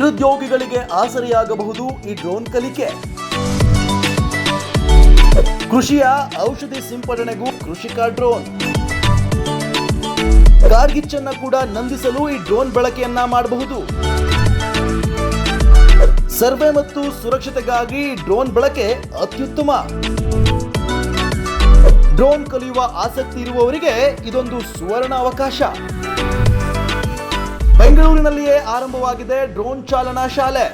ನಿರುದ್ಯೋಗಿಗಳಿಗೆ ಆಸರೆಯಾಗಬಹುದು ಈ ಡ್ರೋನ್ ಕಲಿಕೆ. ಕೃಷಿಯ ಔಷಧಿ ಸಿಂಪಡಣೆಗೂ ಕೃಷಿಕ ಡ್ರೋನ್. ಕಾರ್ಗಿಚ್ಚನ್ನ ಕೂಡ ನಂದಿಸಲು ಈ ಡ್ರೋನ್ ಬಳಕೆಯನ್ನ ಮಾಡಬಹುದು. ಸರ್ವೆ ಮತ್ತು ಸುರಕ್ಷತೆಗಾಗಿ ಡ್ರೋನ್ ಬಳಕೆ ಅತ್ಯುತ್ತಮ. ಡ್ರೋನ್ ಕಲಿಯುವ ಆಸಕ್ತಿ ಇರುವವರಿಗೆ ಇದೊಂದು ಸುವರ್ಣ ಅವಕಾಶ. ಬೆಂಗಳೂರಿನಲ್ಲಿಯೇ ಆರಂಭವಾಗಿದೆ ಡ್ರೋನ್ ಚಾಲನಾ ಶಾಲೆ.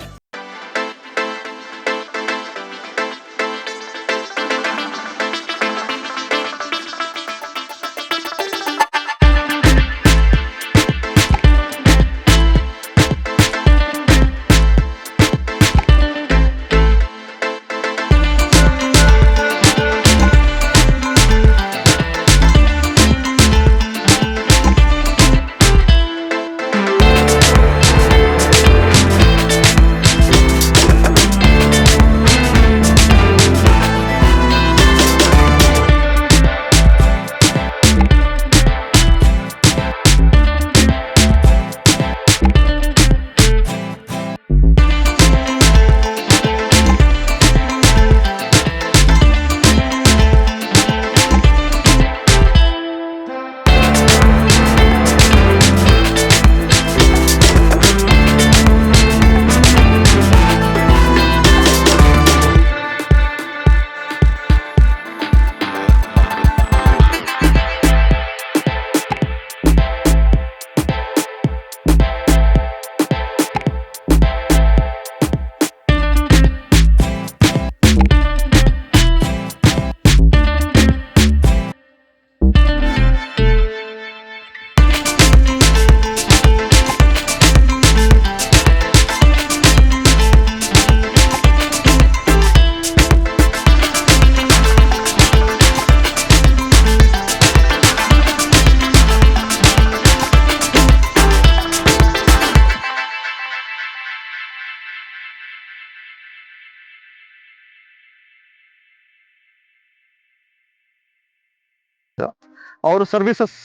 ಅವರು ಸರ್ವಿಸಸ್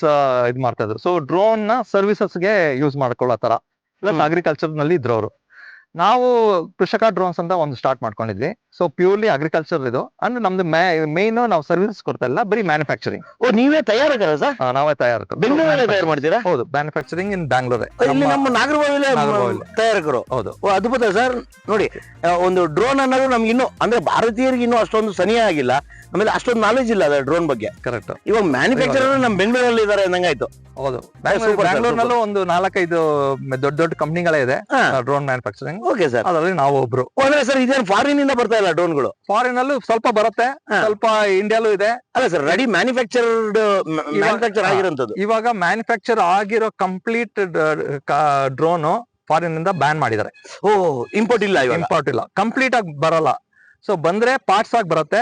ಇದು ಮಾಡ್ತಾ ಇದ್ರು. ಸೊ ಡ್ರೋನ್ ನ ಸರ್ವಿಸಸ್ಗೆ ಯೂಸ್ ಮಾಡ್ಕೊಳ್ಳೋ ತರ ಪ್ಲಸ್ ಅಗ್ರಿಕಲ್ಚರ್ ನಲ್ಲಿ ಇದ್ರು ಅವರು. ನಾವು ಕೃಷಕ ಡ್ರೋನ್ಸ್ ಅಂತ ಒಂದು ಸ್ಟಾರ್ಟ್ ಮಾಡ್ಕೊಂಡಿದ್ವಿ. ಸೊ ಪ್ಯೂರ್ಲಿ ಅಗ್ರಿಕಲ್ಚರ್ ಇದು ಅಂದ್ರೆ ನಮ್ದು ಮೇನ್ ನಾವು ಸರ್ವಿಸಸ್ ಕೊಡ್ತಾ ಇಲ್ಲ, ಬರೀ ಮ್ಯಾನುಫ್ಯಾಕ್ಚರಿಂಗ್. ಓ, ನೀವೇ ತಯಾರಕರ ಸರ್? ನಾವೇ ತಯಾರಕ. ಬೆಂಗಳೂರಲ್ಲಿ ತಯಾರು ಮಾಡ್ತೀರಾ? ಹೌದು, ಮ್ಯಾನುಫ್ಯಾಕ್ಚರಿಂಗ್ ಇನ್ ಬ್ಯಾಂಗ್ಳೂರ್. ಇಲ್ಲಿ ನಮ್ಮ ನಾಗರಬಾವಿ ತಯಾರಕರು. ಹೌದು. ಓ, ಅದ್ಭುತ ಸರ್. ನೋಡಿ, ಒಂದು ಡ್ರೋನ್ ಅನ್ನೋದು ನಮ್ಗೆ ಇನ್ನೂ ಅಂದ್ರೆ ಭಾರತೀಯರಿಗೆ ಇನ್ನೂ ಅಷ್ಟೊಂದು ಸನಿಯ ಆಗಿಲ್ಲ. ಆಮೇಲೆ ಅಷ್ಟೊಂದು ನಾಲೆಜ್ ಇಲ್ಲ ಅದ ಡ್ರೋನ್ ಬಗ್ಗೆ. ಕರೆಕ್ಟ್. ಇವಾಗ ಮ್ಯಾನುಫ್ಯಾಕ್ಚರರ್ ನಮ್ಮ ಬೆಂಗಳೂರಲ್ಲಿ ಇದಾರೆ ಅಂದಂಗಾಯ್ತು. ಹೌದು, ಬ್ಯಾಂಗ್ಳೂರ್ನಲ್ಲೂ ಒಂದು 4-5 ದೊಡ್ಡ ದೊಡ್ಡ ಕಂಪ್ನಿಗಳೇ ಇದೆ ಡ್ರೋನ್ ಮ್ಯಾನುಫ್ಯಾಕ್ಚರಿಂಗ್. ಓಕೆ ಸರ್, ಅದರಲ್ಲಿ ನಾವು ಒಬ್ರು. ಅಂದ್ರೆ ಸರ್ ಇದೇನು ಫಾರಿನ್ ಇಂದ ಬರ್ತಾ ಇಲ್ಲ ಡ್ರೋನ್ಗಳು? ಫಾರಿನ್ ಅಲ್ಲೂ ಸ್ವಲ್ಪ ಬರುತ್ತೆ, ಸ್ವಲ್ಪ ಇಂಡಿಯಾಲೂ ಇದೆ. ಅಲ್ಲ ಸರ್, ರೆಡಿ ಮ್ಯಾನುಫ್ಯಾಕ್ಚರ್ ಆಗಿರೋಂಥದ್ದು. ಇವಾಗ ಮ್ಯಾನುಫ್ಯಾಕ್ಚರ್ ಆಗಿರೋ ಕಂಪ್ಲೀಟ್ ಡ್ರೋನ್ ಫಾರಿನ್ ಇಂದ ಬ್ಯಾನ್ ಮಾಡಿದ್ದಾರೆ. ಓ, ಇಂಪೋರ್ಟ್ ಇಲ್ಲ, ಇಂಪೋರ್ಟ್ ಇಲ್ಲ, ಕಂಪ್ಲೀಟ್ ಆಗಿ ಬರಲ್ಲ. ಸೊ ಬಂದ್ರೆ ಪಾರ್ಟ್ಸ್ ಆಗಿ ಬರುತ್ತೆ.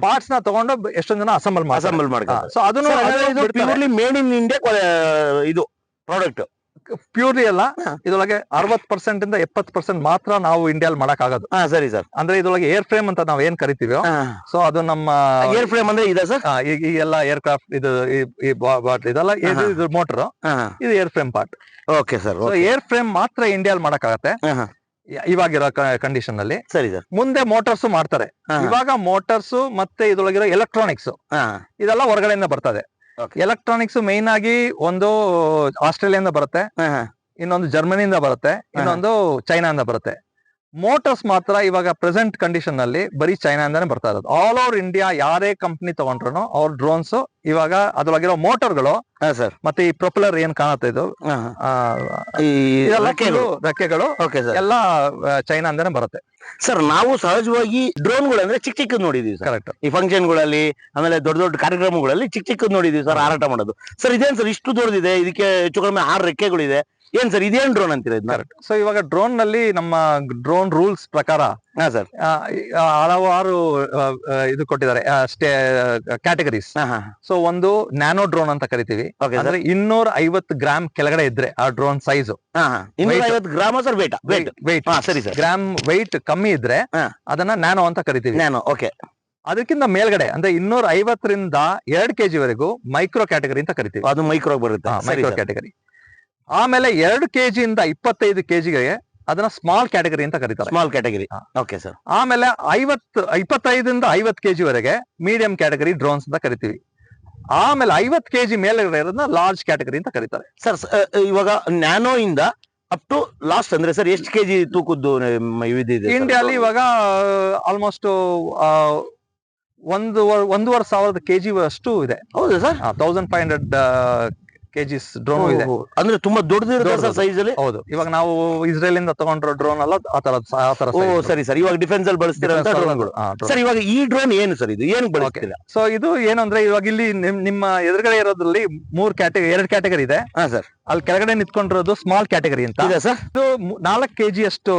ಪಾರ್ಟ್ಸ್ ನ ತಗೊಂಡು ಎಷ್ಟೊಂದ್ ಜನ ಅಸೆಂಬಲ್ ಮಾಡ್ತಾರೆ. ಸೊ ಅದನ್ನು ಪ್ಯೂರ್ಲಿ ಮೇಡ್ ಇನ್ ಇಂಡಿಯಾ ಇದು ಪ್ರಾಡಕ್ಟ್. ಪ್ಯೂರ್ಲಿ ಅಲ್ಲ, ಇದೊಳಗೆ 60% ಇಂದ 70% ಮಾತ್ರ ನಾವು ಇಂಡಿಯಾಲ್ ಮಾಡಕ್ ಆಗೋದು. ಸರಿ ಸರ್. ಅಂದ್ರೆ ಇದೊಳಗೆ ಏರ್ ಫ್ರೇಮ್ ಅಂತ ನಾವ್ ಏನ್ ಕರಿತೀವಿ. ಸೊ ಅದು ನಮ್ಮ ಏರ್ ಫ್ರೇಮ್ ಅಂದ್ರೆ ಇದೆ ಸರ್. ಈ ಎಲ್ಲ ಏರ್ ಕ್ರಾಫ್ಟ್ ಇದು ಇದೆಲ್ಲ ಇದು ಮೋಟರ್, ಇದು air frame part. Okay sir. Air frame ಮಾತ್ರ ಇಂಡಿಯಾಲ್ ಮಾಡಕ್ ಆಗತ್ತೆ ಇವಾಗಿರೋ ಕಂಡೀಷನ್ ಅಲ್ಲಿ. ಸರಿ ಸರ್. ಮುಂದೆ ಮೋಟಾರ್ಸ್ ಮಾಡ್ತಾರೆ. ಇವಾಗ ಮೋಟಾರ್ಸ್ ಮತ್ತೆ ಇದ್ರೊಳಗಿರೋ ಎಲೆಕ್ಟ್ರಾನಿಕ್ಸ್ ಇದೆಲ್ಲ ಹೊರಗಡೆಯಿಂದ ಬರ್ತದೆ. ಎಲೆಕ್ಟ್ರಾನಿಕ್ಸ್ ಮೈನ್ ಆಗಿ ಒಂದು ಆಸ್ಟ್ರೇಲಿಯಾದಿಂದ ಬರುತ್ತೆ, ಇನ್ನೊಂದು ಜರ್ಮನಿಯಿಂದ ಬರುತ್ತೆ, ಇನ್ನೊಂದು ಚೈನಾದಿಂದ ಬರುತ್ತೆ. ಮೋಟರ್ಸ್ ಮಾತ್ರ ಇವಾಗ ಪ್ರೆಸೆಂಟ್ ಕಂಡೀಷನ್ ನಲ್ಲಿ ಬರೀ ಚೈನಾದಿಂದಾನೇ ಬರ್ತಾ ಇರೋದು. ಆಲ್ ಓವರ್ ಇಂಡಿಯಾ ಯಾರೇ ಕಂಪ್ನಿ ತಗೊಂಡ್ರು ಅವ್ರ ಡ್ರೋನ್ಸ್ ಇವಾಗ ಅದ್ರೊಳಗಿರೋ ಮೋಟರ್ಗಳು ಮತ್ತೆ ಈ ಪ್ರೊಪೆಲರ್ ಏನ್ ಕಾಣುತ್ತೆ ಇದು ರೆಕ್ಕೆಗಳು ಎಲ್ಲ ಚೈನಾದಿಂದಾನೇ ಬರುತ್ತೆ ಸರ್. ನಾವು ಸಹಜವಾಗಿ ಡ್ರೋನ್ಗಳು ಅಂದ್ರೆ ಚಿಕ್ಕ ಚಿಕ್ಕದ್ ನೋಡಿದೀವಿ ಸರ್. ಕರೆಕ್ಟ್. ಈ ಫಂಕ್ಷನ್ಗಳಲ್ಲಿ ಆಮೇಲೆ ದೊಡ್ಡ ದೊಡ್ಡ ಕಾರ್ಯಕ್ರಮಗಳಲ್ಲಿ ಚಿಕ್ಕ ಚಿಕ್ಕದ್ ನೋಡಿದೀವಿ ಸರ್ ಹಾರಾಟ ಮಾಡೋದು. ಸರ್ ಇದೇನ್ ಸರ್ ಇಷ್ಟು ದೊಡ್ಡದಿದೆ, ಇದಕ್ಕೆ ಹೆಚ್ಚು ಕಡಿಮೆ 6 ರೆಕ್ಕೆಗಳಿದೆ, ಏನ್ ಸರ್ ಇದೇನ್ ಡ್ರೋನ್ ಅಂತೀರಾ ಇದನ್ನ? ಕರೆಕ್ಟ್. ಸೊ ಇವಾಗ ಡ್ರೋನ್ ನಲ್ಲಿ ನಮ್ಮ ಡ್ರೋನ್ ರೂಲ್ಸ್ ಪ್ರಕಾರ ಸರ್ ಹಲವಾರು ಇದು ಕೊಟ್ಟಿದ್ದಾರೆ ಕ್ಯಾಟಗರೀಸ್. ಸೊ ಒಂದು ನ್ಯಾನೋ ಡ್ರೋನ್ ಅಂತ ಕರಿತೀವಿ. ಅಂದ್ರೆ 250 ಗ್ರಾಮ್ ಕೆಳಗಡೆ ಇದ್ರೆ ಆ drone size 250 gram sir weight. ಸರಿ ಸರ್. ಗ್ರಾಮ್ ವೆಯ್ಟ್ ಕಮ್ಮಿ ಇದ್ರೆ ಅದನ್ನ ನ್ಯಾನೋ ಅಂತ ಕರಿತೀವಿ. Nano, okay. ಅದಕ್ಕಿಂತ ಮೇಲ್ಗಡೆ ಅಂದ್ರೆ 250ರಿಂದ 2 kg ವರೆಗೂ ಮೈಕ್ರೋ ಕ್ಯಾಟಗರಿ ಅಂತ ಕರಿತೀವಿ. ಅದು ಮೈಕ್ರೋ ಬರುತ್ತೆ, ಮೈಕ್ರೋ ಕ್ಯಾಟಗರಿ. ಆಮೇಲೆ 2 kg ಇಂದ 25 kg ಅದನ್ನ ಸ್ಮಾಲ್ ಕ್ಯಾಟಗರಿ ಅಂತ ಕರೀತಾರೆ. Small category. Okay sir. ಆಮೇಲೆ 25 50 kg ವರೆಗೆ ಮೀಡಿಯಂ ಕ್ಯಾಟಗರಿ ಡ್ರೋನ್ಸ್ ಅಂತ ಕರಿತೀವಿ. ಆಮೇಲೆ 50 kg ಮೇಲೆ ಇರೋದನ್ನ ಲಾರ್ಜ್ ಕ್ಯಾಟಗರಿ ಅಂತ ಕರೀತಾರೆ. ಸರ್ ಇವಾಗ ನ್ಯಾನೋ ಇಂದ ಅಪ್ ಟು ಲಾಸ್ಟ್ ಅಂದ್ರೆ ಸರ್ ಎಷ್ಟು ಕೆಜಿ ತೂಕದ್ದು ಇದೆ ಇಂಡಿಯಾಲಿ ಇವಾಗ ಆಲ್ಮೋಸ್ಟ್ 1,500 kg ಅಷ್ಟು ಇದೆ. ಹೌದು ಸರ್. 1500 kgs ಡ್ರೋನ್ ಇದೆ. ಅಂದ್ರೆ ತುಂಬಾ ದೊಡ್ಡದಿರುತ್ತೆ ಸರ್ ಸೈಜ್ ಅಲ್ಲಿ. ಹೌದು. ಇವಾಗ ನಾವು ಇಸ್ರೇಲ್ ಇಂದ ತಗೊಂಡಿರೋ ಡ್ರೋನ್ ಅಲ್ಲ ಆತರ. ಓ ಸರಿ ಸರ್. ಇವಾಗ ಡಿಫೆನ್ಸ್ ಅಲ್ಲಿ ಬಳಸ್ತಿರೋಂತ ಡ್ರೋನ್ಗಳು. ಸರ್ ಇವಾಗ ಈ ಡ್ರೋನ್ ಏನು ಸರ್, ಇದು ಏನು ಬಳಸ್ತಿಲ್ಲ? ಸೊ ಇದು ಏನಂದ್ರೆ ಇವಾಗ ಇಲ್ಲಿ ನಿಮ್ಮ ಎದುರುಗಡೆ ಇರೋದ್ರಲ್ಲಿ 2 ಕ್ಯಾಟಗರಿ ಇದೆ. ಹಾ ಸರ್. ಅಲ್ಲಿ ಕೆಳಗಡೆ ನಿಂತ್ಕೊಂಡಿರೋದು ಸ್ಮಾಲ್ ಕ್ಯಾಟಗರಿ ಅಂತ ಇದೆ ಸರ್. ಇದು 4 kg ಅಷ್ಟು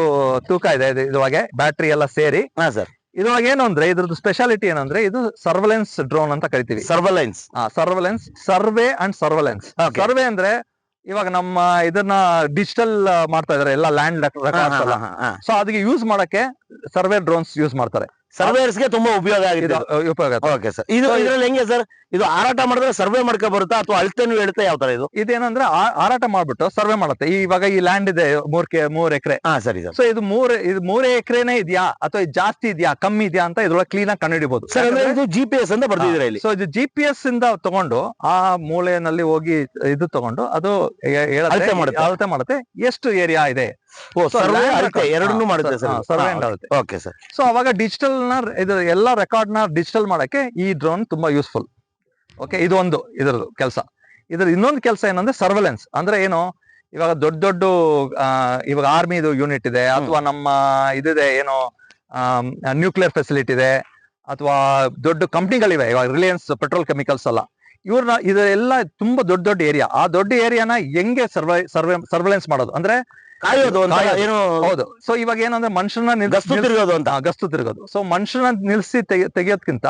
ತೂಕ ಇದೆ ಇದ್ರೊಳಗೆ, ಬ್ಯಾಟ್ರಿ ಎಲ್ಲ ಸೇರಿ. ಹಾ ಸರ್. ಇದ್ರೊಳಗೆ ಏನು ಅಂದ್ರೆ ಇದ್ರದ್ದು ಸ್ಪೆಷಾಲಿಟಿ ಏನಂದ್ರೆ ಇದು ಸರ್ವೆಲೆನ್ಸ್ ಡ್ರೋನ್ ಅಂತ ಕರಿತೀವಿ. Surveillance. Survey and surveillance. Survey ಅಂದ್ರೆ ಇವಾಗ ನಮ್ಮ ಇದನ್ನ ಡಿಜಿಟಲ್ ಮಾಡ್ತಾ ಇದಾರೆ ಎಲ್ಲ ಲ್ಯಾಂಡ್ ರೆಕಾರ್ಡ್ಸ್ ಎಲ್ಲ. ಸೊ ಅದಕ್ಕೆ ಯೂಸ್ ಮಾಡಕ್ಕೆ ಸರ್ವೆ ಡ್ರೋನ್ಸ್ ಯೂಸ್ ಮಾಡ್ತಾರೆ. ಸರ್ವೇಯರ್ಸ್ ಗೆ ತುಂಬಾ ಉಪಯೋಗ ಆಗಿದೆ. Okay sir. ಇದು ಇದ್ರಲ್ಲಿ ಹೆಂಗೆ ಸರ್, ಇದು ಹಾರಾಟ ಮಾಡಿದ್ರೆ ಸರ್ವೆ ಮಾಡ್ಕೊ ಬರುತ್ತಾ ಅಥವಾ ಅಳತೆನು ಹೇಳ್ತಾ ಯಾವ ತರ ಇದು? ಇದೇನಂದ್ರೆ ಹಾರಾಟ ಮಾಡ್ಬಿಟ್ಟು ಸರ್ವೆ ಮಾಡುತ್ತೆ. ಇವಾಗ ಈ ಲ್ಯಾಂಡ್ ಇದೆ 3 ಎಕರೆ. ಹಾ ಸರಿ ಸರ್. ಸೊ ಇದು 3 ಎಕರೆನೇ ಇದೆಯಾ ಅಥವಾ ಜಾಸ್ತಿ ಇದೆಯಾ ಕಮ್ಮಿ ಇದೆಯಾ ಅಂತ ಇದ್ರೊಳಗೆ ಕ್ಲೀನ್ ಆಗಿ ಕಂಡುಹಿಡಿಬಹುದು ಸರ್. ಇದು GPS ಅಂತ ಬರ್ದಿದ್ದೀರಾ ಇಲ್ಲಿ. ಸೊ ಇದು GPS ಇಂದ ತಗೊಂಡು ಆ ಮೂಲೆಯಲ್ಲಿ ಹೋಗಿ ಇದು ತಗೊಂಡು ಅದು ಅಳತೆ ಮಾಡುತ್ತೆ ಎಷ್ಟು ಏರಿಯಾ ಇದೆ. ಎರಡನ್ನೂ ಮಾಡುತ್ತೆ ಸರ್. ಸರ್ವೆ ಅಂಡ್ ಅಳತೆ. Okay sir. ಸೊ ಅವಾಗ ಡಿಜಿಟಲ್ ಇದು ಎಲ್ಲ ರೆಕಾರ್ಡ್ ನ ಡಿಜಿಟಲ್ ಮಾಡಕ್ಕೆ ಈ ಡ್ರೋನ್ ತುಂಬಾ ಯೂಸ್ಫುಲ್. ಓಕೆ, ಇದು ಒಂದು ಇದರದ್ದು ಕೆಲಸ. ಇದ್ರ ಇನ್ನೊಂದು ಕೆಲಸ ಏನಂದ್ರೆ ಸರ್ವೆಲೆನ್ಸ್ ಅಂದ್ರೆ ಏನು, ಇವಾಗ ದೊಡ್ಡ ಇವಾಗ ಆರ್ಮಿದು ಯೂನಿಟ್ ಇದೆ ಅಥವಾ ನಮ್ಮ ಇದಿದೆ ಏನೋ ನ್ಯೂಕ್ಲಿಯರ್ ಫೆಸಿಲಿಟಿ ಇದೆ ಅಥವಾ ದೊಡ್ಡ ಕಂಪ್ನಿಗಳಿವೆ, ಇವಾಗ ರಿಲಯನ್ಸ್ ಪೆಟ್ರೋಲ್ ಕೆಮಿಕಲ್ಸ್ ಅಲ್ಲ, ಇವ್ರನ್ನ ಇದೆಲ್ಲ ತುಂಬಾ ದೊಡ್ಡ ಏರಿಯಾ. ಆ ದೊಡ್ಡ ಏರಿಯಾನ ಹೆಂಗೆ ಸರ್ವೆಲೆನ್ಸ್ ಮಾಡೋದು ಅಂದ್ರೆ ಕಾಯೋದು ಏನು. ಹೌದು. ಸೊ ಇವಾಗ ಏನಂದ್ರೆ ಮನುಷ್ಯನ ಗಸ್ತು ತಿರುಗೋದು. ಸೊ ಮನುಷ್ಯನ ನಿಲ್ಸಿ ತೆಗಿಯೋದ್ಕಿಂತ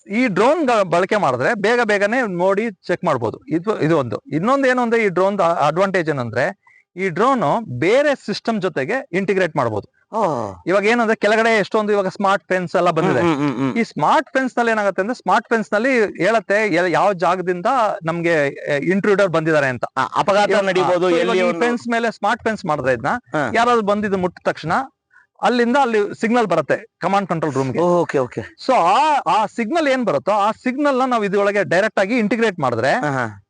ಈ ಡ್ರೋನ್ ಬಳಕೆ ಮಾಡಿದ್ರೆ ಬೇಗನೆ ನೋಡಿ ಚೆಕ್ ಮಾಡ್ಬೋದು. ಇದು ಒಂದು. ಇನ್ನೊಂದು ಏನು ಅಂದ್ರೆ ಈ ಡ್ರೋನ್ ಅಡ್ವಾಂಟೇಜ್ ಏನಂದ್ರೆ ಈ ಡ್ರೋನ್ ಬೇರೆ ಸಿಸ್ಟಮ್ ಜೊತೆಗೆ ಇಂಟಿಗ್ರೇಟ್ ಮಾಡಬಹುದು. ಇವಾಗ ಏನಂದ್ರೆ ಕೆಳಗಡೆ ಎಷ್ಟೊಂದು ಇವಾಗ ಸ್ಮಾರ್ಟ್ ಫೆನ್ಸ್ ಎಲ್ಲ ಬಂದಿದೆ. ಈ ಸ್ಮಾರ್ಟ್ ಫೆನ್ಸ್ ನಲ್ಲಿ ಏನಾಗುತ್ತೆ ಅಂದ್ರೆ ಸ್ಮಾರ್ಟ್ ಫೆನ್ಸ್ ನಲ್ಲಿ ಹೇಳತ್ತೆ ಯಾವ ಜಾಗದಿಂದ ನಮ್ಗೆ ಇಂಟ್ರೂಡರ್ ಬಂದಿದ್ದಾರೆ ಅಂತ, ಅಪಘಾತ ನಡೀಬಹುದು. ಫೆನ್ಸ್ ಮೇಲೆ ಸ್ಮಾರ್ಟ್ ಫೆನ್ಸ್ ಮಾಡಿದ್ರೆ ಇದನ್ನ ಯಾರಾದ್ರೂ ಬಂದಿದ್ದು ಮುಟ್ಟಿದ ತಕ್ಷಣ ಅಲ್ಲಿಂದ ಅಲ್ಲಿ ಸಿಗ್ನಲ್ ಬರುತ್ತೆ ಕಮಾಂಡ್ ಕಂಟ್ರೋಲ್ ರೂಮ್ಗೆ. Okay okay. ಸೊ ಆ ಸಿಗ್ನಲ್ ಏನ್ ಬರುತ್ತೋ ಆ ಸಿಗ್ನಲ್ ನ ನಾವು ಇದ್ರೊಳಗೆ ಡೈರೆಕ್ಟ್ ಆಗಿ ಇಂಟಿಗ್ರೇಟ್ ಮಾಡಿದ್ರೆ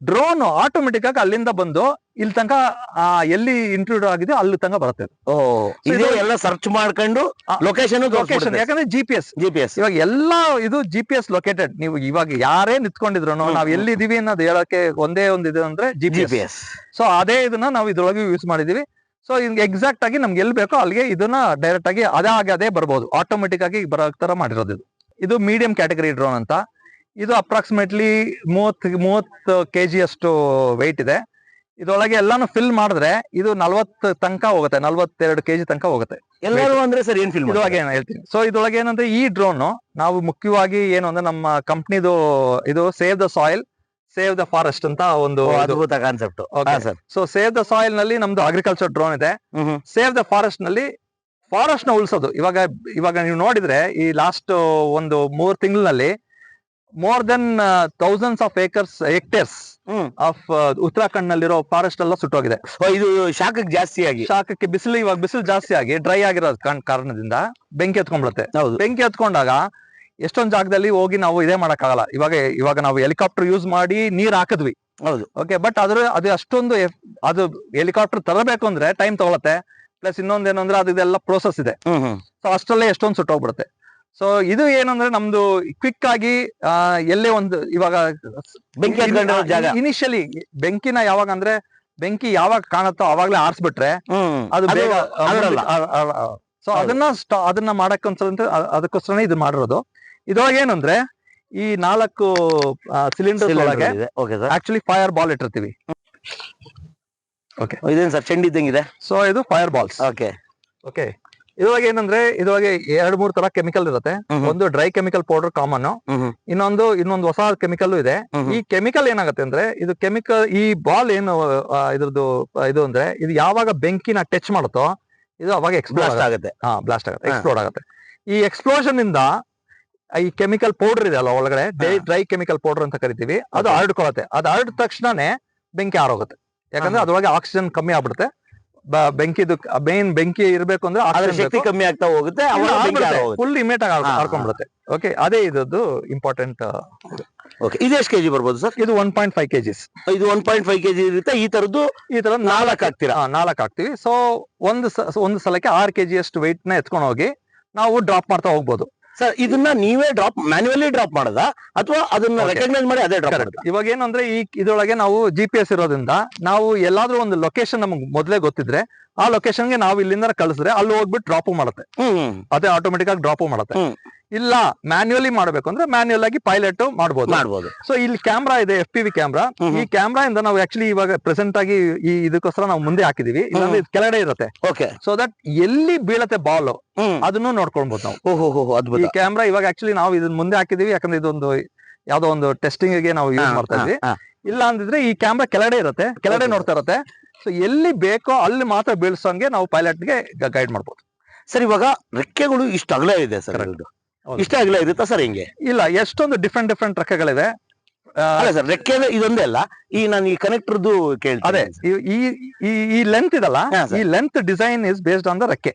ಡ್ರೋನ್ ಆಟೋಮೆಟಿಕ್ ಆಗಿ ಅಲ್ಲಿಂದ ಬಂದು ಇಲ್ಲಿ ತನಕ ಎಲ್ಲಿ ಇಂಟ್ರೂಡ್ ಆಗಿದೆ ಅಲ್ಲಿ ತನಕ ಬರುತ್ತೆ. ಎಲ್ಲ ಸರ್ಚ್ ಮಾಡ್ಕೊಂಡು ಲೊಕೇಶನ್ ಯಾಕಂದ್ರೆ GPS ಇವಾಗ ಎಲ್ಲ ಇದು GPS ಲೊಕೇಟೆಡ್. ನೀವು ಇವಾಗ ಯಾರೇ ನಿಂತ್ಕೊಂಡಿದ್ರು ನಾವ್ ಎಲ್ಲಿದೀವಿ ಅನ್ನೋದು ಹೇಳಕ್ಕೆ ಒಂದೇ ಒಂದು ಇದು ಅಂದ್ರೆ GPS. ಸೊ ಅದೇ ಇದನ್ನ ನಾವು ಇದ್ರೊಳಗೆ ಯೂಸ್ ಮಾಡಿದೀವಿ. ಸೊ ಎಕ್ಸಾಕ್ಟ್ ಆಗಿ ನಮ್ಗೆ ಎಲ್ಲಿ ಬೇಕೋ ಅಲ್ಲಿಗೆ ಇದನ್ನ ಡೈರೆಕ್ಟ್ ಆಗಿ ಅದೇ ಬರ್ಬೋದು, ಆಟೋಮೆಟಿಕ್ ಆಗಿ ಬರೋ ತರ ಮಾಡಿರೋದು. ಇದು ಮೀಡಿಯಂ ಕ್ಯಾಟಗರಿ ಡ್ರೋನ್ ಅಂತ. ಇದು ಅಪ್ರಾಕ್ಸಿಮೇಟ್ಲಿ 30 kg ಅಷ್ಟು ವೆಯ್ಟ್ ಇದೆ. ಇದ್ರೊಳಗೆ ಎಲ್ಲಾನು ಫಿಲ್ ಮಾಡಿದ್ರೆ ಇದು 40 ತನಕ ಹೋಗುತ್ತೆ, 42 kg ತನಕ ಹೋಗುತ್ತೆ. ಎಲ್ಲರೂ ಅಂದ್ರೆ ಸರ್ ಏನ್ ಫಿಲ್ ಇದ್ರೊಳಗೆ ಹೇಳ್ತೀನಿ. ಸೊ ಇದ್ರೊಳಗೆ ಏನಂದ್ರೆ ಈ ಡ್ರೋನ್ ನಾವು ಮುಖ್ಯವಾಗಿ ಏನು ಅಂದ್ರೆ ನಮ್ಮ ಕಂಪ್ನಿದು ಇದು save the soil save the forest ಅಂತ ಒಂದು ಅದ್ಭುತ concept. So save the soil ನಲ್ಲಿ ನಮ್ದು ಅಗ್ರಿಕಲ್ಚರ್ ಡ್ರೋನ್ ಇದೆ. ಸೇವ್ ದ ಫಾರೆಸ್ಟ್ ನಲ್ಲಿ ಫಾರೆಸ್ಟ್ ನ ಉಳಿಸೋದು. ಇವಾಗ ನೀವು ನೋಡಿದ್ರೆ ಈ ಲಾಸ್ಟ್ ಒಂದು 3 ತಿಂಗಳಲ್ಲಿ more than thousands of hectares of Uttarakhand ನಲ್ಲಿರೋ ಫಾರೆಸ್ಟ್ ಎಲ್ಲ ಸುಟ್ಟೋಗಿದೆ. ಇದು ಶಾಖಕ್ಕೆ ಬಿಸಿಲು ಜಾಸ್ತಿ ಆಗಿ ಡ್ರೈ ಆಗಿರೋ ಕಾರಣದಿಂದ ಬೆಂಕಿ ಹತ್ಕೊಂಡ್ಬಿಡುತ್ತೆ. ಬೆಂಕಿ ಹತ್ಕೊಂಡಾಗ ಎಷ್ಟೊಂದ್ ಜಾಗದಲ್ಲಿ ಹೋಗಿ ನಾವು ಇದೇ ಮಾಡಕ್ಕಾಗಲ್ಲ. ಇವಾಗ ನಾವು ಹೆಲಿಕಾಪ್ಟರ್ ಯೂಸ್ ಮಾಡಿ ನೀರ್ ಹಾಕಿದ್ವಿ. ಹೌದು. ಓಕೆ, ಬಟ್ ಅದು ಅಷ್ಟೊಂದು ಅದು ಹೆಲಿಕಾಪ್ಟರ್ ತರಬೇಕು ಅಂದ್ರೆ ಟೈಮ್ ತಗೊಳತ್ತೆ. ಪ್ಲಸ್ ಇನ್ನೊಂದೇನು ಅಂದ್ರೆ ಅದೆಲ್ಲ ಪ್ರೋಸೆಸ್ ಇದೆ. ಸೊ ಅಷ್ಟರಲ್ಲೇ ಎಷ್ಟೊಂದು ಸುಟ್ಟೋಗ್ಬಿಡುತ್ತೆ. ಸೊ ಇದು ಏನಂದ್ರೆ ನಮ್ದು ಕ್ವಿಕ್ ಆಗಿ ಎಲ್ಲೇ ಒಂದು ಇವಾಗ ಇನಿಷಿಯಲಿ ಬೆಂಕಿನ ಯಾವಾಗ ಅಂದ್ರೆ ಬೆಂಕಿ ಯಾವಾಗ ಕಾಣುತ್ತೋ ಅವಾಗ್ಲೇ ಆರಿಸ್ಬಿಟ್ರೆ ಅದು ಬೇಗ. ಸೊ ಅದನ್ನ ಅದಕ್ಕೋಸ್ಕರ ಇದು ಮಾಡಿರೋದು. ಇದ್ರೊಳಗೆ ಏನಂದ್ರೆ ಈ 4 ಸಿಲಿಂಡರ್ ಒಳಗೆ ಆಕ್ಚುಲಿ ಫೈರ್ ಬಾಲ್ ಇಟ್ಟಿರ್ತೀವಿ. ಓಕೆ, ಇದೇನು ಸರ್ ಚೆಂಡಿ ಇದ್ದಂಗಿದೆ. ಸೊ ಇದು ಫೈರ್ ಬಾಲ್ಸ್. Okay okay. ಇದ್ರೊಳಗೆ ಏನಂದ್ರೆ ಇದ್ರೊಳಗೆ 2-3 ತರ ಕೆಮಿಕಲ್ ಇರುತ್ತೆ. ಒಂದು ಡ್ರೈ ಕೆಮಿಕಲ್ ಪೌಡರ್ ಕಾಮನ್, ಇನ್ನೊಂದು ಹೊಸ ಕೆಮಿಕಲ್ ಇದೆ. ಈ ಕೆಮಿಕಲ್ ಏನಾಗುತ್ತೆ ಅಂದ್ರೆ ಇದು ಕೆಮಿಕಲ್ ಈ ಬಾಲ್ ಏನು ಇದ್ರದ್ದು ಇದು ಅಂದ್ರೆ ಇದು ಯಾವಾಗ ಬೆಂಕಿನ ಟಚ್ ಮಾಡುತ್ತೋ ಇದು ಅವಾಗ ಎಕ್ಸ್ಪ್ಲೋಡ್ ಆಗುತ್ತೆ. ಎಕ್ಸ್ಪ್ಲೋಡ್ ಆಗುತ್ತೆ. ಈ ಎಕ್ಸ್ಪ್ಲೋಷನ್ ಇಂದ ಈ ಕೆಮಿಕಲ್ ಪೌಡರ್ ಇದೆ ಅಲ್ಲ ಒಳಗಡೆ, ಡ್ರೈ ಕೆಮಿಕಲ್ ಪೌಡರ್ ಅಂತ ಕರಿತೀವಿ, ಅದು ಹರಡ್ಕೊಳತ್ತೆ. ಅದು ಹರಡಿದ ತಕ್ಷಣನೇ ಬೆಂಕಿ ಆರೋಗುತ್ತೆ. ಯಾಕಂದ್ರೆ ಅದ್ರೊಳಗೆ ಆಕ್ಸಿಜನ್ ಕಮ್ಮಿ ಆಗ್ಬಿಡುತ್ತೆ, ಬೆಂಕಿದು ಮೇನ್ ಬೆಂಕಿ ಇರ್ಬೇಕು ಅಂದ್ರೆ ಅದ್ರ ಶಕ್ತಿ ಕಮ್ಮಿ ಆಗ್ತಾ ಹೋಗುತ್ತೆ, ಫುಲ್ ಇಮಿಡಿಯೇಟ್ ಆಗಿ ಹಾರ್ಕೊಂಡ್ಬಿಡುತ್ತೆ. ಓಕೆ, ಅದೇ ಇದದ್ದು ಇಂಪಾರ್ಟೆಂಟ್. ಓಕೆ, ಇದು ಎಷ್ಟು ಕೆಜಿ ಬರ್ಬೋದು ಸರ್? ಇದು 1.5 kgs. ಇದು 1.5 kg ಇರುತ್ತೆ. ಈ ತರ 4 ಹಾಕ್ತೀರಾ? 4 ಹಾಕ್ತಿವಿ. ಸೊ ಒಂದು ಸಲಕ್ಕೆ 6 kg ಅಷ್ಟು ವೆಯ್ಟ್ ನ ಎತ್ಕೊಂಡು ಹೋಗಿ ನಾವು ಡ್ರಾಪ್ ಮಾಡ್ತಾ ಹೋಗ್ಬೋದು. ಸರ್, ಇದನ್ನ ನೀವೇ ಮ್ಯಾನ್ಯುವಲಿ ಡ್ರಾಪ್ ಮಾಡದ ಅಥವಾ ಅದನ್ನ ರೆಕಗ್ನೈಸ್ ಮಾಡಿ ಅದೇ ಡ್ರಾಪ್ ಮಾಡೋದು? ಇವಾಗ ಏನಂದ್ರೆ ಇದ್ರೊಳಗೆ ನಾವು GPS ಇರೋದ್ರಿಂದ ನಾವು ಎಲ್ಲಾದ್ರೂ ಒಂದು ಲೊಕೇಶನ್ ನಮ್ಗೆ ಮೊದಲೇ ಗೊತ್ತಿದ್ರೆ ಆ ಲೊಕೇಶನ್ಗೆ ನಾವು ಇಲ್ಲಿಂದ ಕಳಿಸಿದ್ರೆ ಅಲ್ಲಿ ಹೋಗ್ಬಿಟ್ಟು ಡ್ರಾಪ್ ಮಾಡುತ್ತೆ, ಅದೇ ಆಟೋಮೆಟಿಕ್ ಆಗಿ ಡ್ರಾಪ್ ಮಾಡುತ್ತೆ. ಇಲ್ಲ ಮ್ಯಾನ್ಯುವಲಿ ಮಾಡ್ಬೇಕು ಅಂದ್ರೆ ಮ್ಯಾನ್ಯುವಲ್ ಆಗಿ ಪೈಲಟ್ ಮಾಡ್ಬೋದು. ಸೊ ಇಲ್ಲಿ ಕ್ಯಾಮ್ರಾ ಇದೆ, FPV ಕ್ಯಾಮ್ರಾ. ಈ ಕ್ಯಾಮ್ರಾ ಇಂದ ನಾವು ಆಕ್ಚುಲಿ ಇವಾಗ ಪ್ರೆಸೆಂಟ್ ಆಗಿ ಈ ಇದಕ್ಕೋಸ್ಕರ ನಾವು ಮುಂದೆ ಹಾಕಿದೀವಿ, ಇಲ್ಲಾಂದ್ರೆ ಇದು ಕೆಳಗಡೆ ಇರುತ್ತೆ. ಸೊ ದಟ್ ಎಲ್ಲಿ ಬೀಳತ್ತೆ ಬಾಲ್ ಅದನ್ನು ನೋಡ್ಕೊಳ್ಬಹುದು ನಾವು. ಈ ಕ್ಯಾಮ್ರಾ ಇವಾಗ ಆಕ್ಚುಲಿ ನಾವು ಇದನ್ನ ಮುಂದೆ ಹಾಕಿದೀವಿ, ಯಾಕಂದ್ರೆ ಇದೊಂದು ಯಾವ್ದೋ ಒಂದು ಟೆಸ್ಟಿಂಗ್ ಗೆ ನಾವು ಯೂಸ್ ಮಾಡ್ತಾ ಇದ್ವಿ. ಇಲ್ಲ ಅಂದಿದ್ರೆ ಈ ಕ್ಯಾಮ್ರಾ ಕೆಳಗಡೆ ಇರುತ್ತೆ, ಕೆಳಗಡೆ ನೋಡ್ತಾ ಇರುತ್ತೆ. ಸೊ ಎಲ್ಲಿ ಬೇಕೋ ಅಲ್ಲಿ ಮಾತ್ರ ಬೀಳ್ಸೋಂಗೆ ನಾವು ಪೈಲಟ್ಗೆ ಗೈಡ್ ಮಾಡ್ಬೋದು. ಸರ್, ಇವಾಗ ರೆಕ್ಕೆಗಳು ಇಷ್ಟು ಅಗಲ ಇದೆ ಸರ್, ಇಷ್ಟೇ ಅಗಲ ಇರುತ್ತಾ ಸರ್? ಹಿಂಗೆ ಇಲ್ಲ, ಎಷ್ಟೊಂದು ಡಿಫ್ರೆಂಟ್ ರೆಕ್ಕೆಗಳಿದೆ. ಅಲ್ಲ ಸರ್, ರೆಕ್ಕೆ ಇದೊಂದೇ ಅಲ್ಲ, ಈ ನಾನು ಈ ಕನೆಕ್ಟರ್ದು ಕೇಳ್ತೀನಿ. ಅದೇ ಈ ಲೆಂತ್ ಇದಲ್ಲ, ಈ length design is based on the ರೆಕ್ಕೆ.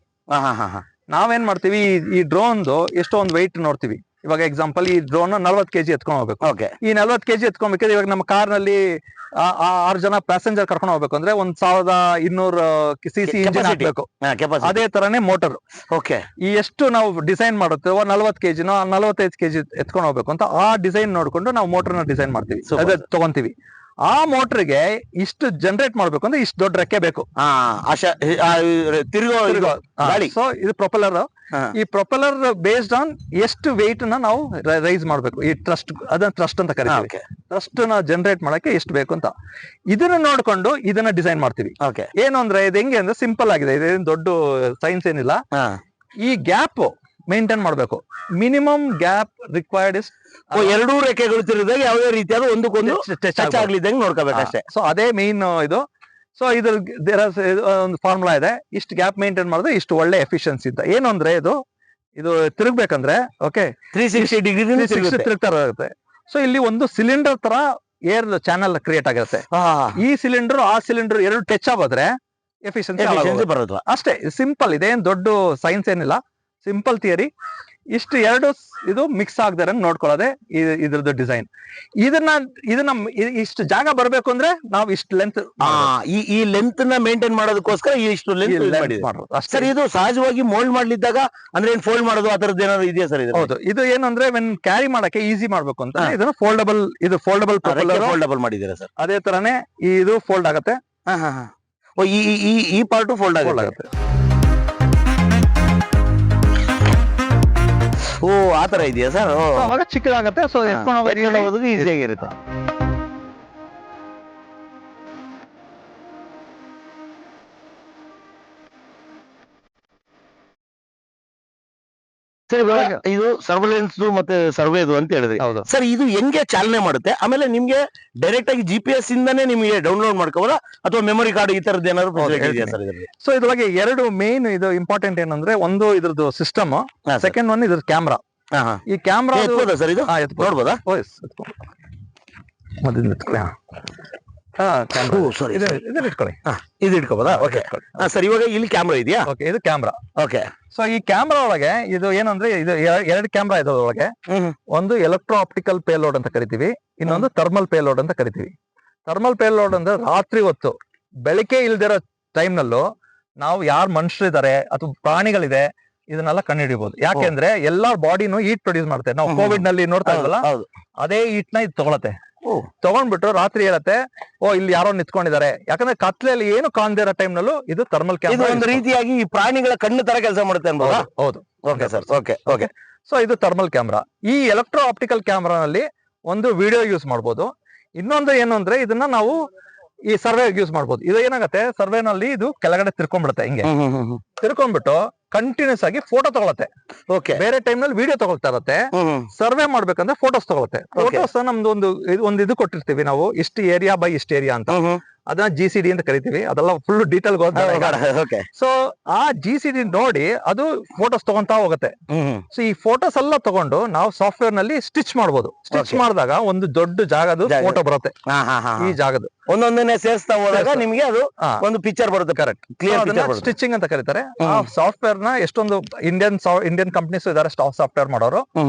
ನಾವೇನ್ ಮಾಡ್ತೀವಿ, ಈ ಡ್ರೋನ್ದು ಎಷ್ಟೋ ಒಂದು ವೆಯ್ಟ್ ನೋಡ್ತೀವಿ. ಇವಾಗ ಎಕ್ಸಾಂಪಲ್, ಈ ಡ್ರೋನ್ 40 kg ಎತ್ಕೊಂಡು ಹೋಗ್ಬೇಕು. ಈ 40 kg ಎತ್ಕೊಬೇಕಿದ್ರೆ ಇವಾಗ ನಮ್ಮ ಕಾರ್ ನಲ್ಲಿ 6 ಜನ ಪ್ಯಾಸೆಂಜರ್ ಕರ್ಕೊಂಡು ಹೋಗ್ಬೇಕು ಅಂದ್ರೆ 1200 cc ಇಂಜಿನ್ ಹಾಕ್ಬೇಕು. ಅದೇ ತರನೇ ಮೋಟರ್. ಈ ಎಷ್ಟು ನಾವು ಡಿಸೈನ್ ಮಾಡುತ್ತೇವೆ, 40 kg 45 kg ಎತ್ಕೊಂಡು ಹೋಗ್ಬೇಕು ಅಂತ ಆ ಡಿಸೈನ್ ನೋಡ್ಕೊಂಡು ನಾವು ಮೋಟರ್ನ ಡಿಸೈನ್ ಮಾಡ್ತೀವಿ, ಅದೇ ತಗೊಂತೀವಿ. ಆ ಮೋಟರ್ಗೆ ಇಷ್ಟು ಜನರೇಟ್ ಮಾಡ್ಬೇಕು ಅಂದ್ರೆ ಇಷ್ಟು ದೊಡ್ಡ ರೆಕ್ಕೆ ಬೇಕು. ಸೊ ಇದು ಪ್ರೊಪೆಲ್ಲರ್. ಈ ಪ್ರೊಪೆಲ್ಲರ್ ಬೇಸ್ಡ್ ಆನ್ ಎಷ್ಟು ವೆಯ್ಟ್ ನ ನಾವು ರೈಸ್ ಮಾಡ್ಬೇಕು. ಈ ಅದನ್ನ ಟ್ರಸ್ಟ್ ಅಂತ ಕರಿತೀವಿ. ಟ್ರಸ್ಟ್ ನ ಜನರೇಟ್ ಮಾಡಕ್ಕೆ ಎಷ್ಟು ಬೇಕು ಅಂತ ಇದನ್ನ ನೋಡ್ಕೊಂಡು ಇದನ್ನ ಡಿಸೈನ್ ಮಾಡ್ತೀವಿ. ಏನು ಅಂದ್ರೆ ಇದು ಹೆಂಗೆ ಅಂದ್ರೆ ಸಿಂಪಲ್ ಆಗಿದೆ, ಇದೇನು ದೊಡ್ಡ ಸೈನ್ಸ್ ಏನಿಲ್ಲ. ಈ ಗ್ಯಾಪ್ ಮೇಂಟೈನ್ ಮಾಡ್ಬೇಕು. ಮಿನಿಮಮ್ ಗ್ಯಾಪ್ ರಿಕ್ವೈರ್ಡ್ ಇಸ್ ಎರಡೂ ರೆಕ್ಕೆಗಳು ತಿರುಗಿದಾಗ ಯಾವುದೇ ರೀತಿಯಾದ ಒಂದಕ್ಕೊಂದು ಟಚ್ ಆಗ್ಲಿದ್ದಂಗೆ ನೋಡ್ಕೋಬೇಕಷ್ಟೇ. ಸೊ ಅದೇ ಮೇನ್ ಇದು. ಸೊ ಇದ್ರ ಒಂದು ಫಾರ್ಮುಲಾ ಇದೆ, ಇಷ್ಟು ಗ್ಯಾಪ್ ಮೇಂಟೈನ್ ಮಾಡಿದ್ರೆ ಇಷ್ಟು ಒಳ್ಳೆ ಎಫಿಷಿಯನ್ಸಿ ಅಂತ. ಏನು ಅಂದ್ರೆ ಇದು ತಿರುಗ್ಬೇಕಂದ್ರೆ 360 ಡಿಗ್ರಿ ತಿರುಗ್ತಾ ಇರುತ್ತೆ. ಸೊ ಇಲ್ಲಿ ಒಂದು ಸಿಲಿಂಡರ್ ತರ ಏರ್ ಚಾನಲ್ ಕ್ರಿಯೇಟ್ ಆಗಿರುತ್ತೆ. ಈ ಸಿಲಿಂಡರ್ ಆ ಸಿಲಿಂಡರ್ ಎರಡು ಟಚ್ ಆಗೋದ್ರೆ ಎಫಿಷಿಯನ್ಸಿ ಬರೋದು ಅಷ್ಟೇ. ಸಿಂಪಲ್, ಇದೇನ್ ದೊಡ್ಡ ಸೈನ್ಸ್ ಏನಿಲ್ಲ, ಸಿಂಪಲ್ ಥಿಯರಿ. ಇಷ್ಟು ಎರಡು ಇದು ಮಿಕ್ಸ್ ಆಗದೆ ನೋಡ್ಕೊಳ್ಳೋದೆ ಇದ್ರದ್ದು ಡಿಸೈನ್. ಇದನ್ನ ಇಷ್ಟು ಜಾಗ ಬರ್ಬೇಕು ಅಂದ್ರೆ ನಾವು ಇಷ್ಟು ಲೆಂತ್, ಈ ಲೆಂತ್ ನ ಮೇಂಟೈನ್ ಮಾಡೋದಕ್ಕೋಸ್ಕರ ಇಷ್ಟು ಲೆಂತ್ ಸರ್. ಇದು ಸಹಜವಾಗಿ ಮೋಲ್ಡ್ ಮಾಡ್ಲಿದ್ದಾಗ ಅಂದ್ರೆ ಏನ್ ಫೋಲ್ಡ್ ಮಾಡೋದು ಆ ತರದ್ದು ಏನಾದ್ರು ಇದೆಯಾ ಸರ್? ಹೌದು, ಇದು ಏನಂದ್ರೆ ಕ್ಯಾರಿ ಮಾಡಕ್ಕೆ ಈಸಿ ಮಾಡ್ಬೇಕು ಅಂತ ಇದನ್ನ ಫೋಲ್ಡಬಲ್ ಮಾಡಿದ್ದೀರಾ ಸರ್? ಅದೇ ತರನೇ ಇದು ಫೋಲ್ಡ್ ಆಗತ್ತೆ. ಈ ಪಾರ್ಟ್ ಫೋಲ್ಡ್ ಆಗುತ್ತೆ. ಓ, ಆತರ ಇದೆಯಾ ಸರ್? ಅವಾಗ ಚಿಕ್ಕದಾಗತ್ತೆ. ಸೊ ಎತ್ಕೊಂಡು ಹೋಗೋದಕ್ಕೆ ಈಸಿಯಾಗಿರುತ್ತೆ. ಸರ್, ಇದು ಸರ್ವೆಲೆನ್ಸ್ ಮತ್ತೆ ಸರ್ವೇದು ಅಂತ ಹೇಳಿದ್ರಿ. ಸರ್, ಇದು ಹೆಂಗೆ ಚಾಲನೆ ಮಾಡುತ್ತೆ? ಆಮೇಲೆ ನಿಮ್ಗೆ ಡೈರೆಕ್ಟ್ ಆಗಿ GPS ಇಂದಾನೇ ನಿಮಗೆ ಡೌನ್ಲೋಡ್ ಮಾಡ್ಕೋಬೋದಾ ಅಥವಾ ಮೆಮೊರಿ ಕಾರ್ಡ್ ಈ ತರದ್ದು ಏನಾದ್ರು ಇದೆಯಾ ಸರ್ ಇದರಲ್ಲಿ? ಸೊ ಇದ್ರೊಳಗೆ ಎರಡು ಮೇನ್ ಇದು ಇಂಪಾರ್ಟೆಂಟ್ ಏನಂದ್ರೆ, ಒಂದು ಇದ್ರದ್ದು ಸಿಸ್ಟಮ್, ಸೆಕೆಂಡ್ ಒನ್ ಇದ್ರ ಕ್ಯಾಮ್ರಾ. ಈ ಕ್ಯಾಮ್ರಾ ಸರ್ ಇದು ನೋಡ್ಬೋದಾ? ಇದು ಇಟ್ಕೋಬೋದಾ? ಓಕೆ ಸರ್, ಇವಾಗ ಇಲ್ಲಿ ಕ್ಯಾಮ್ರಾ ಇದೆಯಾ? ಓಕೆ, ಇದು ಕ್ಯಾಮ್ರಾ. ಓಕೆ. ಸೊ ಈ ಕ್ಯಾಮ್ರಾ ಒಳಗೆ ಇದು ಏನಂದ್ರೆ, ಇದು ಎರಡು ಕ್ಯಾಮ್ರಾ ಇದೆ ಒಳಗೆ. ಒಂದು ಎಲೆಕ್ಟ್ರೋ ಆಪ್ಟಿಕಲ್ ಪೇಲೋಡ್ ಅಂತ ಕರಿತೀವಿ, ಇನ್ನೊಂದು ಥರ್ಮಲ್ ಪೇಲೋಡ್ ಅಂತ ಕರಿತೀವಿ. ಥರ್ಮಲ್ ಪೇಲೋಡ್ ಅಂದ್ರೆ ರಾತ್ರಿ ಹೊತ್ತು ಬೆಳಕೆ ಇಲ್ದಿರೋ ಟೈಮ್ ನಲ್ಲೂ ನಾವು ಯಾರು ಮನುಷ್ಯರಿದ್ದಾರೆ ಅಥವಾ ಪ್ರಾಣಿಗಳಿದೆ ಇದನ್ನೆಲ್ಲ ಕಂಡುಹಿಡಿಬಹುದು. ಯಾಕೆಂದ್ರೆ ಎಲ್ಲಾ ಬಾಡಿನೂ ಹೀಟ್ ಪ್ರೊಡ್ಯೂಸ್ ಮಾಡ್ತಾರೆ. ನಾವು ಕೋವಿಡ್ ನಲ್ಲಿ ನೋಡ್ತಾ ಇದ್ವಲ್ಲ, ಅದೇ ಹೀಟ್ ನ ಇದು ತಗೊಳತ್ತೆ. ತಗೊಂಡ್ಬಿಟ್ಟು ರಾತ್ರಿ ಹೇಳತ್ತೆ, ಇಲ್ಲಿ ಯಾರೋ ನಿಂತ್ಕೊಂಡಿದ್ದಾರೆ. ಯಾಕಂದ್ರೆ ಕತ್ಲೆಯಲ್ಲಿ ಏನು ಕಾಣದಿರೋ ಟೈಮ್ ನಲ್ಲೂ ಇದು ಥರ್ಮಲ್ ಕ್ಯಾಮ್ರಾ ಒಂದು ರೀತಿಯಾಗಿ ಈ ಪ್ರಾಣಿಗಳ ಕಣ್ಣು ತರ ಕೆಲಸ ಮಾಡುತ್ತೆ ಅನ್ಬೋದಾ? ಹೌದು. Okay sir. ಓಕೆ. ಸೊ ಇದು ಥರ್ಮಲ್ ಕ್ಯಾಮ್ರಾ. ಈ ಎಲೆಕ್ಟ್ರೋ ಆಪ್ಟಿಕಲ್ ಕ್ಯಾಮ್ರಾನಲ್ಲಿ ಒಂದು ವಿಡಿಯೋ ಯೂಸ್ ಮಾಡ್ಬೋದು. ಇನ್ನೊಂದು ಏನು ಅಂದ್ರೆ, ಇದನ್ನ ನಾವು ಈ ಸರ್ವೆ ಯೂಸ್ ಮಾಡ್ಬೋದು. ಇದು ಏನಾಗತ್ತೆ, ಸರ್ವೆನಲ್ಲಿ ಇದು ಕೆಳಗಡೆ ತಿರ್ಕೊಂಡ್ಬಿಡುತ್ತೆ. ಹಿಂಗೆ ತಿರ್ಕೊಂಡ್ಬಿಟ್ಟು ಕಂಟಿನ್ಯೂಸ್ ಆಗಿ ಫೋಟೋ ತಗೊಳತ್ತೆ. ಬೇರೆ ಟೈಮ್ ನಲ್ಲಿ ವಿಡಿಯೋ ತಗೊಳ್ತಾ ಇರತ್ತೆ. ಸರ್ವೆ ಮಾಡ್ಬೇಕಂದ್ರೆ ಫೋಟೋಸ್ ತಗೊಳುತ್ತೆ. ಫೋಟೋಸ್ ನಮ್ದು ಒಂದು ಇದು ಕೊಟ್ಟಿರ್ತೀವಿ ನಾವು, ಇಷ್ಟು ಏರಿಯಾ ಬೈ ಇಷ್ಟು ಏರಿಯಾ ಅಂತ. ಅದನ್ನ GCD ಅಂತ ಕರಿತೀವಿ. ಅದೆಲ್ಲ ಫುಲ್ ಡೀಟೇಲ್ ಓಕೆ. ಸೊ ಆ GCD ನೋಡಿ ಅದು ಫೋಟೋಸ್ ತಗೊಂತಾ ಹೋಗುತ್ತೆ. ಸೊ ಈ ಫೋಟೋಸ್ ಎಲ್ಲ ತಗೊಂಡು ನಾವು ಸಾಫ್ಟ್ವೇರ್ ನಲ್ಲಿ ಸ್ಟಿಚ್ ಮಾಡಬಹುದು. ಸ್ಟಿಚ್ ಮಾಡಿದಾಗ ಒಂದು ದೊಡ್ಡ ಜಾಗದ ಫೋಟೋ ಬರುತ್ತೆ. ಈ ಜಾಗದ ಒಂದೊಂದನ್ನೇ ಸೇರಿಸ್ತಾ ಹೋದಾಗ ನಿಮ್ಗೆ ಅದು ಒಂದು ಪಿಕ್ಚರ್ ಬರುತ್ತೆ. ಕರೆಕ್ಟ್. ಕ್ಲಿಯರ್ ಸ್ಟಿಚಿಂಗ್ ಅಂತ ಕರೀತಾರೆ. ಆ ಸಾಫ್ಟ್ವೇರ್ ನ ಎಷ್ಟೊಂದು ಇಂಡಿಯನ್ ಕಂಪ್ನೀಸ್ ಇದಾರೆ ಸಾಫ್ಟ್ವೇರ್ ಮಾಡೋರು,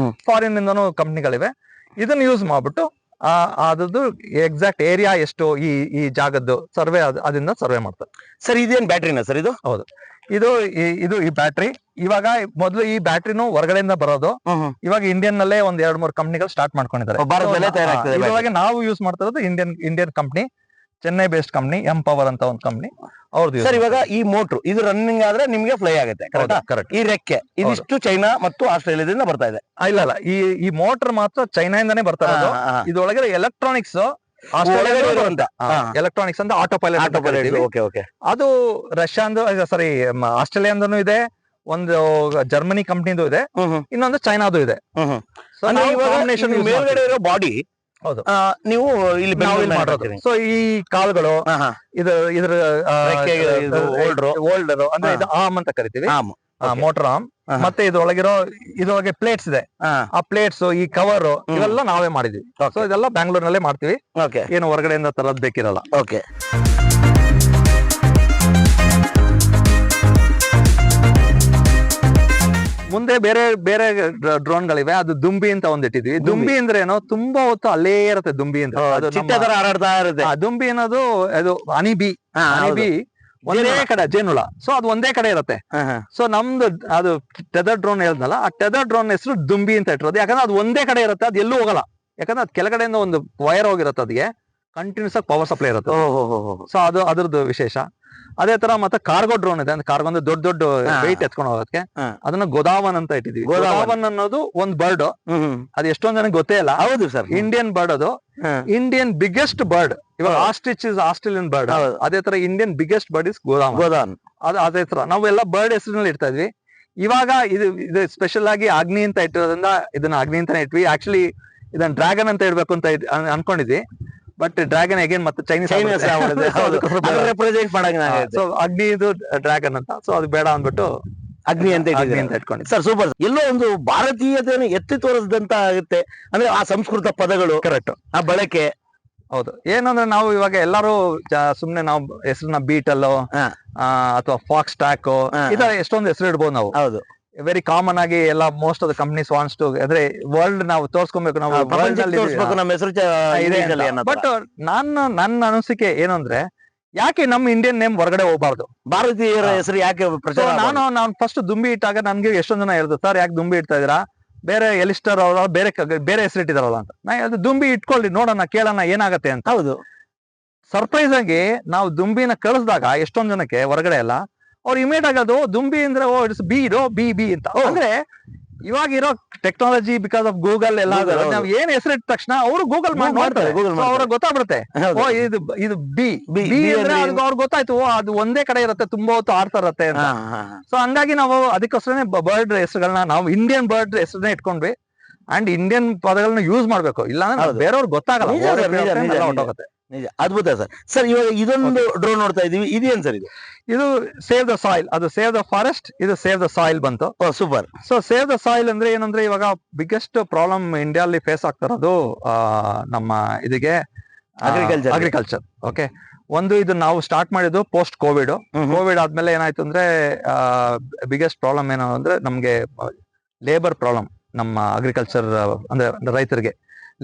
ಫಾರಿನ್ ಇಂದನೂ ಕಂಪ್ನಿಗಳಿವೆ. ಇದನ್ನ ಯೂಸ್ ಮಾಡ್ಬಿಟ್ಟು ಅದ್ರದ್ದು ಎಕ್ಸಾಕ್ಟ್ ಏರಿಯಾ ಎಷ್ಟು ಈ ಜಾಗದ್ದು ಸರ್ವೆ ಅದರಿಂದ ಸರ್ವೆ ಮಾಡ್ತಾರೆ. ಸರ್ ಇದೇನ್ ಬ್ಯಾಟ್ರಿನಾ ಸರ್ ಇದು? ಹೌದು, ಇದು ಈ ಬ್ಯಾಟ್ರಿ. ಇವಾಗ ಮೊದಲು ಈ ಬ್ಯಾಟ್ರಿನೂ ಹೊರಗಡೆಯಿಂದ ಬರೋದು. ಇವಾಗ ಇಂಡಿಯನ್ ನಲ್ಲೇ ಒಂದ್ 2-3 ಕಂಪ್ನಿಗಳು ಸ್ಟಾರ್ಟ್ ಮಾಡ್ಕೊಂಡಿದ್ದಾರೆ. ಇವಾಗ ನಾವು ಯೂಸ್ ಮಾಡ್ತಾ ಇರೋದು Indian company, Chennai based company, empower ಅಂತ ಒಂದು ಕಂಪ್ನಿ ಅವ್ರದ್ದು. ಸರ್ ಇವಾಗ ಈ ಮೋಟ್ರು ಇದು ರನ್ನಿಂಗ್ ಆದ್ರೆ ನಿಮ್ಗೆ ಫ್ಲೈ ಆಗುತ್ತೆ. ಕರೆಕ್ಟ್. ಈ ರೆಕ್ಕೆ ಇದಿಷ್ಟು ಚೈನಾ ಮತ್ತು ಆಸ್ಟ್ರೇಲಿಯಾದಿಂದ ಬರ್ತಾ ಇದೆ? ಇಲ್ಲ, ಈ ಮೋಟರ್ ಮಾತ್ರ ಚೈನಾಯಿಂದಾನೇ ಬರ್ತಾ ಇರೋದು. ಇದೊಳಗೆ ಎಲೆಕ್ಟ್ರಾನಿಕ್ಸ್ ಎಲೆಕ್ಟ್ರಾನಿಕ್ಸ್ ಅಂತ ಆಟೋ ಪೈಲಟ್. ಅದು ರಷ್ಯಾದ ಆಸ್ಟ್ರೇಲಿಯಾದೂ ಇದೆ, ಒಂದು ಜರ್ಮನಿ ಕಂಪ್ನಿದು ಇದೆ, ಇನ್ನೊಂದು ಚೈನಾದು ಇದೆ. ಮೇಲ್ಗಡೆ ಇರೋ ಬಾಡಿ ನೀವು ಇಲ್ಲಿ ಮಾಡೋದು. ಸೊ ಈ ಕಾಳುಗಳು ಇದ್ರ ಓಲ್ಡರ್ ಅಂದ್ರೆ ಇದು ಆರ್ಮ್ ಅಂತ ಕರಿತೀವಿ, ಮೋಟರ್ ಆರ್ಮ್. ಮತ್ತೆ ಇದ್ರೊಳಗೆ ಪ್ಲೇಟ್ಸ್ ಇದೆ. ಆ ಪ್ಲೇಟ್ಸ್, ಈ ಕವರ್ ಇವೆಲ್ಲ ನಾವೇ ಮಾಡಿದೀವಿ. ಸೊ ಇದೆಲ್ಲ ಬ್ಯಾಂಗ್ಳೂರ್ನಲ್ಲೇ ಮಾಡ್ತೀವಿ. ಏನು ಹೊರಗಡೆಯಿಂದ ತರದ್ ಬೇಕಿರಲ್ಲ. ಓಕೆ. ಮುಂದೆ ಬೇರೆ ಬೇರೆ ಡ್ರೋನ್ ಗಳಿವೆ. ಅದು ದುಂಬಿ ಅಂತ ಒಂದಿಟ್ಟಿದ್ವಿ. ದುಂಬಿ ಅಂದ್ರೆ ಏನೋ ತುಂಬಾ ಹೊತ್ತು ಅಲ್ಲೇ ಇರುತ್ತೆ. ದುಂಬಿ ಅಂದ್ರೆ ದುಂಬಿ ಅನ್ನೋದು ಅದು ಅನಿಬಿ ಒಂದೇ ಕಡೆ ಜೇನುಳ. ಸೊ ಅದು ಒಂದೇ ಕಡೆ ಇರುತ್ತೆ. ಸೊ ನಮ್ದು ಅದು ಟೆದರ್ ಡ್ರೋನ್ ಹೇಳ್ದಲ್ಲ, ಆ ಟೆದರ್ ಡ್ರೋನ್ ಹೆಸರು ದುಂಬಿ ಅಂತ ಇಟ್ಟಿರೋದು. ಯಾಕಂದ್ರೆ ಅದು ಒಂದೇ ಕಡೆ ಇರುತ್ತೆ, ಅದು ಎಲ್ಲೂ ಹೋಗಲ್ಲ. ಯಾಕಂದ್ರೆ ಅದು ಕೆಳಗಡೆಯಿಂದ ಒಂದು ವೈರ್ ಹೋಗಿರುತ್ತೆ, ಅದಕ್ಕೆ ಕಂಟಿನ್ಯೂಸ್ ಆಗಿ ಪವರ್ ಸಪ್ಲೈ ಇರುತ್ತೆ. ಸೊ ಅದು ಅದ್ರದ್ದು ವಿಶೇಷ. ಅದೇ ತರ ಮತ್ತೆ ಕಾರ್ಗೋ ಡ್ರೋನ್ ಇದೆ. ಕಾರ್ಗೋ ಅಂದ್ರೆ ದೊಡ್ಡ ದೊಡ್ಡ ವೆಯ್ಟ್ ಎತ್ಕೊಂಡು ಹೋಗೋದಕ್ಕೆ. ಅದನ್ನ ಗೋದಾವನ್ ಅಂತ ಇಟ್ಟಿದ್ವಿ. ಗೋದಾವನ್ ಅನ್ನೋದು ಒಂದ್ ಬರ್ಡ್. ಅದು ಎಷ್ಟೊಂದ್ ಜನಕ್ಕೆ ಗೊತ್ತೇ ಇಲ್ಲ. ಹೌದು ಸರ್, ಇಂಡಿಯನ್ ಬರ್ಡ್ ಅದು. Indian biggest bird. ಇವಾಗ ಆಸ್ಟ್ರಿಚ್ ಇಸ್ ಆಸ್ಟ್ರೇಲಿಯನ್ ಬರ್ಡ್. ಅದೇ ತರ ಇಂಡಿಯನ್ ಬಿಗ್ಗೆಸ್ಟ್ ಬರ್ಡ್ ಇಸ್ ಗೋದಾವನ್. ಅದೇ ತರ ನಾವೆಲ್ಲ ಬರ್ಡ್ ಹೆಸರಿನಲ್ಲಿ ಇಡ್ತಾ ಇದ್ವಿ. ಇವಾಗ ಇದು ಸ್ಪೆಷಲ್ ಆಗಿ ಅಗ್ನಿ ಅಂತ ಇಟ್ಟಿರೋದ್ರಿಂದ ಇದನ್ನ ಅಗ್ನಿ ಅಂತಾನೆ ಇಟ್ವಿ. ಆಕ್ಚುಲಿ ಇದನ್ನ ಡ್ರ್ಯಾಗನ್ ಅಂತ ಇಡ್ಬೇಕು ಅಂತ ಅನ್ಕೊಂಡಿದ್ವಿ. ಬಟ್ ಡ್ರ್ಯಾಗನ್ ಅಗೇನ್ ಮತ್ತೆ ಚೈನೀಸ್ ಸೊ ಅಗ್ನಿ ಇದು ಡ್ರ್ಯಾಗನ್ ಅಂತ. ಸೊ ಅದು ಬೇಡ ಅಂದ್ಬಿಟ್ಟು ಅಗ್ನಿ ಅಂತ ಇಟ್ಕೊಂಡು. Sir super. ಎಲ್ಲೋ ಒಂದು ಭಾರತೀಯತೆಯನ್ನು ಎತ್ತಿ ತೋರಿಸಿದಂತ ಆಗುತ್ತೆ. ಅಂದ್ರೆ ಆ ಸಂಸ್ಕೃತ ಪದಗಳು, ಕರೆಕ್ಟ್, ಆ ಬಳಕೆ. ಹೌದು. ಏನಂದ್ರೆ ನಾವು ಇವಾಗ ಎಲ್ಲಾರು ಸುಮ್ನೆ ನಾವು ಹೆಸರನ್ನ ಬೀಟಲ್ ಅಥವಾ ಫಾಕ್ಸ್ ಟ್ಯಾಕ್ ಈ ತರ ಎಷ್ಟೊಂದು ಹೆಸರು ಇಡ್ಬೋದು ನಾವು. ಹೌದು, ವೆರಿ ಕಾಮನ್ ಆಗಿ ಎಲ್ಲ most of the companies wants to ಅಂದ್ರೆ ವರ್ಲ್ಡ್ ನಾವು ತೋರ್ಸ್ಕೊಬೇಕು, ನಾವು ಬಟ್ ನನ್ನ ಅನಿಸಿಕೆ ಏನಂದ್ರೆ ಯಾಕೆ ನಮ್ಮ ಇಂಡಿಯನ್ ನೇಮ್ ಹೊರಗಡೆ ಹೋಗ್ಬಾರ್ದು? ಭಾರತೀಯರ ಹೆಸರು ಯಾಕೆ ಪ್ರಚಾರ? ನಾನು ಫಸ್ಟ್ ದುಂಬಿ ಇಟ್ಟಾಗ ನನ್ಗೆ ಎಷ್ಟೊಂದ್ ಜನ ಹೇಳಿದ್ರು, ಸರ್ ಯಾಕೆ ದುಂಬಿ ಇಡ್ತಾ ಇದೀರಾ, ಬೇರೆ ಎಲಿಸ್ಟರ್ ಅವ್ರ ಬೇರೆ ಹೆಸರು ಇಟ್ಟಿದಾರಲ್ಲ ಅಂತ. ನಾ ಅದು ದುಂಬಿ ಇಟ್ಕೊಳ್ಳಿ, ನೋಡೋಣ, ಕೇಳೋಣ ಏನಾಗತ್ತೆ ಅಂತ. ಹೌದು, ಸರ್ಪ್ರೈಸ್ ಆಗಿ ನಾವು ದುಂಬಿನ ಕಳಿಸಿದಾಗ ಎಷ್ಟೊಂದ್ ಜನಕ್ಕೆ ಹೊರಗಡೆ ಎಲ್ಲ ಅವ್ರು ಇಮಿಡಿಯೇಟ್ ಆಗೋದು ದುಂಬಿ ಅಂದ್ರೆ ಇಟ್ಸ್ ಬಿ ಅಂತ. ಅಂದ್ರೆ ಇವಾಗ ಇರೋ ಟೆಕ್ನಾಲಜಿ ಬಿಕಾಸ್ ಆಫ್ ಗೂಗಲ್ ಎಲ್ಲ ನಾವ್ ಏನ್ ಹೆಸರು ಇಟ್ಟ ತಕ್ಷಣ ಅವರು ಗೂಗಲ್ ಮಾಡ್ತಾರೆ, ಅವ್ರಿಗೆ ಗೊತ್ತಾಗ್ಬಿಡುತ್ತೆ. ಓ ಇದು ಬಿ ಅಂದ್ರೆ ಅವ್ರಿಗೆ ಗೊತ್ತಾಯ್ತು, ಅದು ಒಂದೇ ಕಡೆ ಇರುತ್ತೆ, ತುಂಬಾ ಹೊತ್ತು ಆಡ್ತಾ ಇರತ್ತೆ ಅಂತ. ಸೊ ಹಂಗಾಗಿ ನಾವು ಅದಕ್ಕೋಸ್ಕರನೇ ಬರ್ಡ್ ಹೆಸರುಗಳನ್ನ ನಾವು ಇಂಡಿಯನ್ ಬರ್ಡ್ ಹೆಸರನ್ನೇ ಇಟ್ಕೊಂಡ್ವಿ. ಅಂಡ್ ಇಂಡಿಯನ್ ಪದಗಳನ್ನ ಯೂಸ್ ಮಾಡ್ಬೇಕು, ಇಲ್ಲಾಂದ್ರೆ ಬೇರೆಯವ್ರಿಗೆ ಗೊತ್ತಾಗಲ್ಲ, ಹೊಟ್ಟೋಗುತ್ತೆ. ನಿಜ, ಅದ್ಭುತ ಸರ್. ಸರ್ ಇವಾಗ ಇದೊಂದು ಡ್ರೋನ್ ನೋಡ್ತಾ ಇದೀವಿ, ಇದೇನ್ ಸರ್? ಇದು ಸೇವ್ ದ ಸಾಯಿಲ್. ಅದು ಸೇವ್ ದ ಫಾರೆಸ್ಟ್, ಇದು ಸೇವ್ ದ ಸಾಯಿಲ್ ಬಂತು. Super. So save the soil ಅಂದ್ರೆ ಏನಂದ್ರೆ ಇವಾಗ ಬಿಗ್ಗೆಸ್ಟ್ ಪ್ರಾಬ್ಲಮ್ ಇಂಡಿಯಾದಲ್ಲಿ ಫೇಸ್ ಆಗ್ತಾ ಇರೋದು ನಮ್ಮ ಇದಕ್ಕೆ ಅಗ್ರಿಕಲ್ಚರ್. ಓಕೆ, ಒಂದು ಇದು ನಾವು ಸ್ಟಾರ್ಟ್ ಮಾಡಿದ್ದು ಪೋಸ್ಟ್ ಕೋವಿಡ್ ಆದ್ಮೇಲೆ ಏನಾಯ್ತು ಅಂದ್ರೆ ಬಿಗ್ಗೆಸ್ಟ್ ಪ್ರಾಬ್ಲಮ್ ಏನು ಅಂದ್ರೆ ನಮ್ಗೆ ಲೇಬರ್ ಪ್ರಾಬ್ಲಮ್. ನಮ್ಮ ಅಗ್ರಿಕಲ್ಚರ್ ಅಂದ್ರೆ ರೈತರಿಗೆ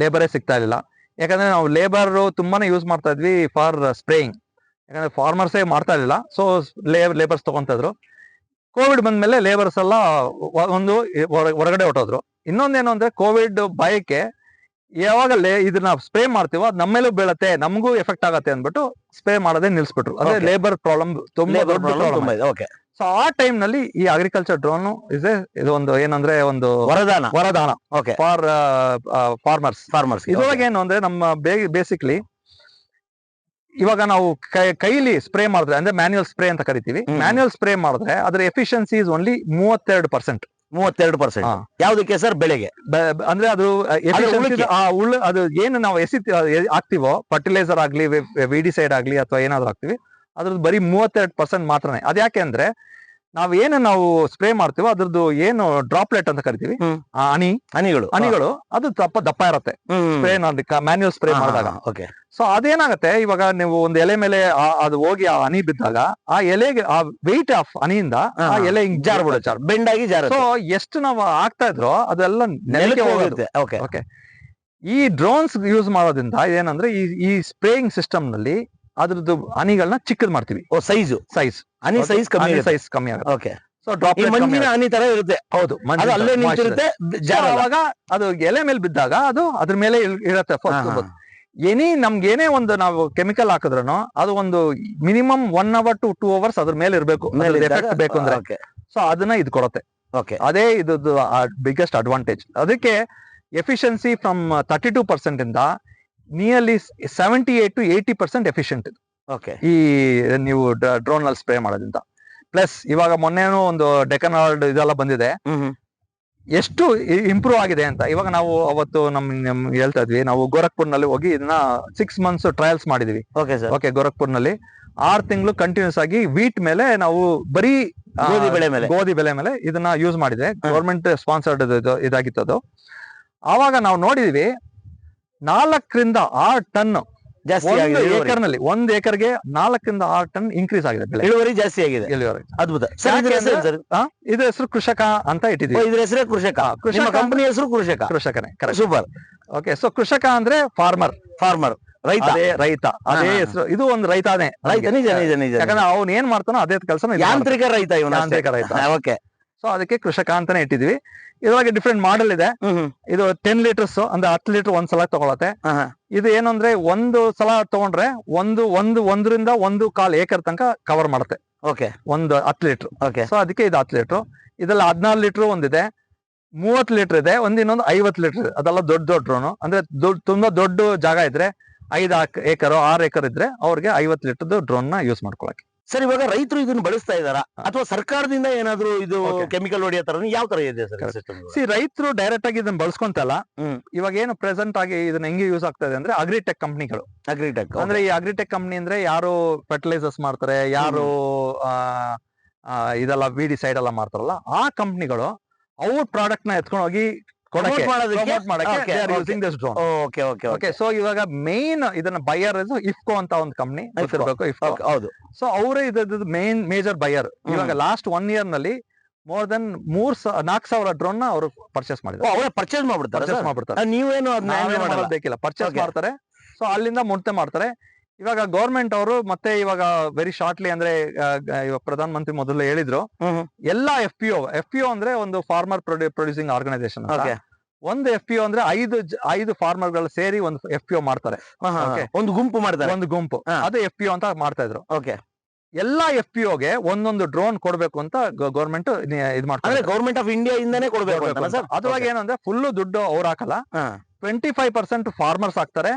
ಲೇಬರೇ ಸಿಗ್ತಾ ಇರಲಿಲ್ಲ. ಯಾಕಂದ್ರೆ ನಾವು ಲೇಬರ್ ತುಂಬಾನೇ ಯೂಸ್ ಮಾಡ್ತಾ ಇದ್ವಿ ಫಾರ್ ಸ್ಪ್ರೇಯಿಂಗ್. ಯಾಕಂದ್ರೆ ಫಾರ್ಮರ್ಸೇ ಮಾಡ್ತಾ ಇರ್ಲಿಲ್ಲ, ಸೊ ಲೇಬರ್ಸ್ ತಗೊಂತ ಇದ್ರು. ಕೋವಿಡ್ ಬಂದ್ಮೇಲೆ ಲೇಬರ್ಸ್ ಎಲ್ಲ ಒಂದು ಹೊರಗಡೆ ಹೊಟ್ಟೋದ್ರು. ಇನ್ನೊಂದೇನು ಅಂದ್ರೆ ಕೋವಿಡ್ ಭಯಕ್ಕೆ ಯಾವಾಗಲೇ ಇದನ್ನ ಸ್ಪ್ರೇ ಮಾಡ್ತೀವೋ ಅದು ನಮ್ಮೇಲೂ ಬೀಳತ್ತೆ, ನಮಗೂ ಎಫೆಕ್ಟ್ ಆಗತ್ತೆ ಅಂದ್ಬಿಟ್ಟು ಸ್ಪ್ರೇ ಮಾಡೋದೇ ನಿಲ್ಸ್ಬಿಟ್ರು. ಅದೇ ಲೇಬರ್ ಪ್ರಾಬ್ಲಮ್ ತುಂಬಾ ದೊಡ್ಡ ಪ್ರಾಬ್ಲಮ್. ಸೊ ಆ ಟೈಮ್ ನಲ್ಲಿ ಈ ಅಗ್ರಿಕಲ್ಚರ್ ಡ್ರೋನ್ ಇದು ಒಂದು ಏನಂದ್ರೆ ಒಂದು ವರದಾನ ಫಾರ್ ಫಾರ್ಮರ್ಸ್. ಇದ್ರೊಳಗೆ ಏನು ಅಂದ್ರೆ ನಮ್ಮ ಬೇಸಿಕ್ಲಿ ಇವಾಗ ನಾವು ಕೈಲಿ ಸ್ಪ್ರೇ ಮಾಡಿದ್ರೆ ಅಂದ್ರೆ ಮ್ಯಾನ್ಯುಯಲ್ ಸ್ಪ್ರೇ ಅಂತ ಕರಿತೀವಿ. ಮ್ಯಾನ್ಯುಯಲ್ ಸ್ಪ್ರೇ ಮಾಡಿದ್ರೆ ಅದ್ರ ಎಫಿಷಿಯನ್ಸಿ ಇಸ್ ಓನ್ಲಿ 32%. 32%. ಯಾವ್ದಕ್ಕೆ ಸರ್? ಬೆಳೆಗೆ? ಅಂದ್ರೆ ಅದು efficiency ಅದು ಏನು ನಾವು ಹಾಕ್ತಿವೋ ಫರ್ಟಿಲೈಸರ್ ಆಗ್ಲಿ ವಿಡಿಸೈಡ್ ಆಗ್ಲಿ ಅಥವಾ ಏನಾದ್ರು ಹಾಕ್ತಿವಿ ಅದ್ರದ್ದು ಬರೀ 32% ಮಾತ್ರನೇ. ಅದ್ಯಾಕೆ ಅಂದ್ರೆ ನಾವು ಸ್ಪ್ರೇ ಮಾಡ್ತೀವೋ ಅದ್ರದ್ದು ಏನು ಡ್ರಾಪ್ಲೆಟ್ ಅಂತ ಕರಿತೀವಿ, ಹನಿಗಳು ಅದು ದಪ್ಪ ಇರುತ್ತೆ ಸ್ಪ್ರೇ ಮ್ಯಾನ್ಯುಯಲ್ ಸ್ಪ್ರೇ ಮಾಡಿದಾಗ. ಸೊ ಅದೇನಾಗುತ್ತೆ, ಇವಾಗ ನೀವು ಒಂದು ಎಲೆ ಮೇಲೆ ಅದು ಹೋಗಿ ಆ ಹನಿ ಬಿದ್ದಾಗ ಆ ಎಲೆಗೆ ಆ ವೆಯ್ಟ್ ಆಫ್ ಹನಿಯಿಂದ ಆ ಎಲೆ ಬೆಂಡ್ ಆಗಿ ಸೊ ಎಷ್ಟು ನಾವು ಹಾಕ್ತಾ ಇದ್ರೋ ಅದೆಲ್ಲ ನೆಲಕ್ಕೆ ಹೋಗುತ್ತೆ. ಓಕೆ, ಈ ಡ್ರೋನ್ಸ್ ಯೂಸ್ ಮಾಡೋದ್ರಿಂದ ಏನಂದ್ರೆ ಈ ಸ್ಪ್ರೇಯಿಂಗ್ ಸಿಸ್ಟಮ್ ನಲ್ಲಿ ಅದ್ರದ್ದು ಹನಿಗಳನ್ನ ಚಿಕ್ಕದ್ ಮಾಡ್ತೀವಿ. ಸೈಜ್ ಹನಿ ಸೈಜ್ ಕಮ್ಮಿ ಆಗುತ್ತೆ. ಓಕೆ, ಸೊ ಮಂಜಿನ ಹನಿ ತರ ಇರುತ್ತೆ. ಹೌದು, ಅಲ್ಲೇ ನಿಂತಿರುತ್ತೆ. ಅವಾಗ ಅದು ಎಲೆ ಮೇಲೆ ಬಿದ್ದಾಗ ಅದು ಅದ್ರ ಮೇಲೆ ಇರುತ್ತೆ. ನಮ್ಗೆ ಏನೇ ಒಂದು ನಾವು ಕೆಮಿಕಲ್ ಹಾಕಿದ್ರು ಅದು ಒಂದು ಮಿನಿಮಮ್ 1 hour to 2 hours ಅದ್ರ ಮೇಲೆ ಇರಬೇಕು ಎಫೆಕ್ಟ್ ಬೇಕು ಅಂದ್ರೆ. ಸೊ ಅದನ್ನ ಇದು ಕೊಡುತ್ತೆ. ಅದೇ ಇದು ಬಿಗ್ಗೆಸ್ಟ್ ಅಡ್ವಾಂಟೇಜ್. ಅದಕ್ಕೆ ಎಫಿಷಿಯನ್ಸಿ ಫ್ರಮ್ 32% ಇಂದ ನಿಯರ್ಲಿ 78 to 80% ಎಫಿಷಿಯಂಟ್ ಈ ನೀವು ಡ್ರೋನ್ ನಲ್ಲಿ ಸ್ಪ್ರೇ ಮಾಡೋದ್ರಿಂದ. ಪ್ಲಸ್ ಇವಾಗ ಮೊನ್ನೆನೂ ಒಂದು ಡೆಕನಾಲ್ಡ್ ಇದೆಲ್ಲ ಬಂದಿದೆ, ಎಷ್ಟು ಇಂಪ್ರೂವ್ ಆಗಿದೆ ಅಂತ. ಇವಾಗ ನಾವು ಅವತ್ತು ನಮ್ಗೆ ಹೇಳ್ತಾ ಇದ್ವಿ, ನಾವು ಗೋರಖ್ಪುರ್ ನಲ್ಲಿ ಹೋಗಿ ಇದನ್ನ 6 months ಟ್ರಯಲ್ಸ್ ಮಾಡಿದೀವಿ. ಓಕೆ, ಗೋರಖ್ಪುರ್ ನಲ್ಲಿ 6 ತಿಂಗಳು ಕಂಟಿನ್ಯೂಸ್ ಆಗಿ ವೀಟ್ ಮೇಲೆ ನಾವು ಬರೀ ಗೋಧಿ ಬೆಳೆ ಮೇಲೆ ಇದನ್ನ ಯೂಸ್ ಮಾಡಿದೆ. ಗೌರ್ಮೆಂಟ್ ಸ್ಪಾನ್ಸರ್ಡ್ ಇದಾಗಿತ್ತು ಅದು. ಆವಾಗ ನಾವು ನೋಡಿದೀವಿ 4 ರಿಂದ 6 ಟನ್ ಏಕರ್ನಲ್ಲಿ, 1 ಏಕರ್ಗೆ 4 ರಿಂದ 6 ಟನ್ ಇನ್ಕ್ರೀಸ್ ಆಗಿದೆ ಬೆಳೆ. ಇಳುವರಿ ಜಾಸ್ತಿ ಆಗಿದೆ. ಅದ್ಭುತ. ಇದು ಹೆಸರು ಕೃಷಕ ಅಂತ ಇಟ್ಟಿದ್ದೀವಿ. ಇದ್ರ ಹೆಸರೇ ಕೃಷಕ. ಕಂಪನಿ ಹೆಸರು ಕೃಷಕನೇ. ಸೂಪರ್. ಓಕೆ, ಸೊ ಕೃಷಕ ಅಂದ್ರೆ ಫಾರ್ಮರ್, ರೈತ ಅದೇ ಹೆಸರು. ಇದು ಒಂದು ರೈತಾನೆ. ಯಾಕಂದ್ರೆ ಅವ್ನು ಏನ್ ಮಾಡ್ತಾನೋ ಅದೇ ಕೆಲಸ. ಯಾಂತ್ರಿಕ ರೈತ. ಓಕೆ, ಸೊ ಅದಕ್ಕೆ ಕೃಷಕ ಅಂತಾನೆ ಇಟ್ಟಿದ್ವಿ. ಇದ್ರೊಳಗೆ ಡಿಫ್ರೆಂಟ್ ಮಾಡೆಲ್ ಇದೆ. ಇದು 10 ಲೀಟರ್ಸ್ ಅಂದ್ರೆ 10 ಲೀಟರ್ ಒಂದ್ಸಲ ತಗೊಳತ್ತೆ. ಇದು ಏನಂದ್ರೆ ಒಂದು ಸಲ ತಗೊಂಡ್ರೆ 1 ರಿಂದ 1.25 ಏಕರ್ ತನಕ ಕವರ್ ಮಾಡುತ್ತೆ. ಒಂದು 10 ಲೀಟರ್. ಸೊ ಅದಕ್ಕೆ ಇದು 10 ಲೀಟರ್. ಇದೆಲ್ಲ 14 ಲೀಟರ್ ಒಂದಿದೆ, 30 ಲೀಟರ್ ಇದೆ, ಇನ್ನೊಂದು 50 ಲೀಟರ್ ಇದೆ. ಅದೆಲ್ಲ ದೊಡ್ಡ ಡ್ರೋನ್. ಅಂದ್ರೆ ತುಂಬಾ ದೊಡ್ಡ ಜಾಗ ಇದ್ರೆ 5 ಏಕರ್ 6 ಏಕರ್ ಇದ್ರೆ ಅವ್ರಿಗೆ 50 ಲೀಟರ್ ಡ್ರೋನ್ ನ ಯೂಸ್ ಮಾಡ್ಕೊಳಕ್ಕೆ. ಸರ್, ಇವಾಗ ರೈತರು ಇದನ್ನ ಬಳಸ್ತಾ ಇದಾರ ಅಥವಾ ಸರ್ಕಾರದಿಂದ ಏನಾದ್ರು ಇದು ಕೆಮಿಕಲ್ ಹೊಡೆಯೋ ತರ ಯಾವ ತರ ಇದೆ ಸರ್? ರೈತರು ಡೈರೆಕ್ಟ್ ಆಗಿ ಇದನ್ನ ಬಳಸ್ಕೊಂತಲ್ಲ. ಇವಾಗ ಏನು ಪ್ರೆಸೆಂಟ್ ಆಗಿ ಇದನ್ನ ಹೆಂಗೆ ಯೂಸ್ ಆಗ್ತಾ ಇದೆ ಅಂದ್ರೆ ಅಗ್ರಿಟೆಕ್ ಕಂಪ್ನಿಗಳು. ಅಂದ್ರೆ ಈ ಅಗ್ರಿಟೆಕ್ ಕಂಪ್ನಿ ಅಂದ್ರೆ ಯಾರು ಫರ್ಟಿಲೈಸರ್ಸ್ ಮಾಡ್ತಾರೆ, ಯಾರು ಇದೆಲ್ಲ ವಿಡಿಸೈಡ್ ಎಲ್ಲ ಮಾಡ್ತಾರಲ್ಲ, ಆ ಕಂಪ್ನಿಗಳು ಅವ್ರ ಪ್ರಾಡಕ್ಟ್ ನ ಎತ್ಕೊಂಡು ಹೋಗಿ ಸೊ ಇವಾಗ ಮೇನ್ ಇದನ್ನ ಬೈಯರ್ ಇಫ್ಕೋ ಅಂತ ಒಂದು ಕಂಪ್ನಿ ಹೌದು. ಸೊ ಅವರೇ ಇದ್ರ ಮೇನ್ ಮೇಜರ್ ಬೈಯರ್. ಇವಾಗ ಲಾಸ್ಟ್ 1 year ನಲ್ಲಿ ಮೋರ್ ದೆನ್ 4,000 ಡ್ರೋನ್ ನ ಅವರು ಪರ್ಚೇಸ್ ಮಾಡಿದ್ದಾರೆ. ಪರ್ಚೇಸ್ ಮಾಡ್ಬಿಡ್ತಾರೆ. ನೀವೇನು ಬೇಕಿಲ್ಲ, ಪರ್ಚೇಸ್ ಮಾಡ್ತಾರೆ. ಸೊ ಅಲ್ಲಿಂದ ಮುಂದೆ ಮಾಡ್ತಾರೆ. ಇವಾಗ ಗೌರ್ಮೆಂಟ್ ಅವರು ಮತ್ತೆ ಇವಾಗ ವೆರಿ ಶಾರ್ಟ್ಲಿ ಅಂದ್ರೆ ಇವಾಗ ಪ್ರಧಾನ ಮಂತ್ರಿ ಮೊದಲು ಹೇಳಿದ್ರು, ಎಲ್ಲಾ FPO ಅಂದ್ರೆ ಒಂದು ಫಾರ್ಮರ್ ಪ್ರೊಡ್ಯೂಸಿಂಗ್ ಆರ್ಗನೈಸೇಷನ್. ಒಂದು FPO ಅಂದ್ರೆ 5 ಫಾರ್ಮರ್ ಗಳು ಸೇರಿ ಒಂದು FPO ಮಾಡ್ತಾರೆ. ಒಂದು ಗುಂಪು ಮಾಡ್ತಾರೆ. ಅದು FPO ಅಂತ ಮಾಡ್ತಾ ಇದ್ರು. ಎಲ್ಲಾ FPOಗೆ ಒಂದೊಂದು ಡ್ರೋನ್ ಕೊಡ್ಬೇಕು ಅಂತ ಗೌರ್ಮೆಂಟ್ ಇದು ಮಾಡ್ತಾರೆ. ಗೌರ್ಮೆಂಟ್ ಆಫ್ ಇಂಡಿಯಾ ಇಂದಾನೇ ಕೊಡ್ಬೇಕು. ಅದ್ರೊಳಗೆ ಏನಂದ್ರೆ ಫುಲ್ ದುಡ್ಡು ಅವ್ರು ಹಾಕಲ್ಲ. 25% ಫಾರ್ಮರ್ಸ್ ಹಾಕ್ತಾರೆ,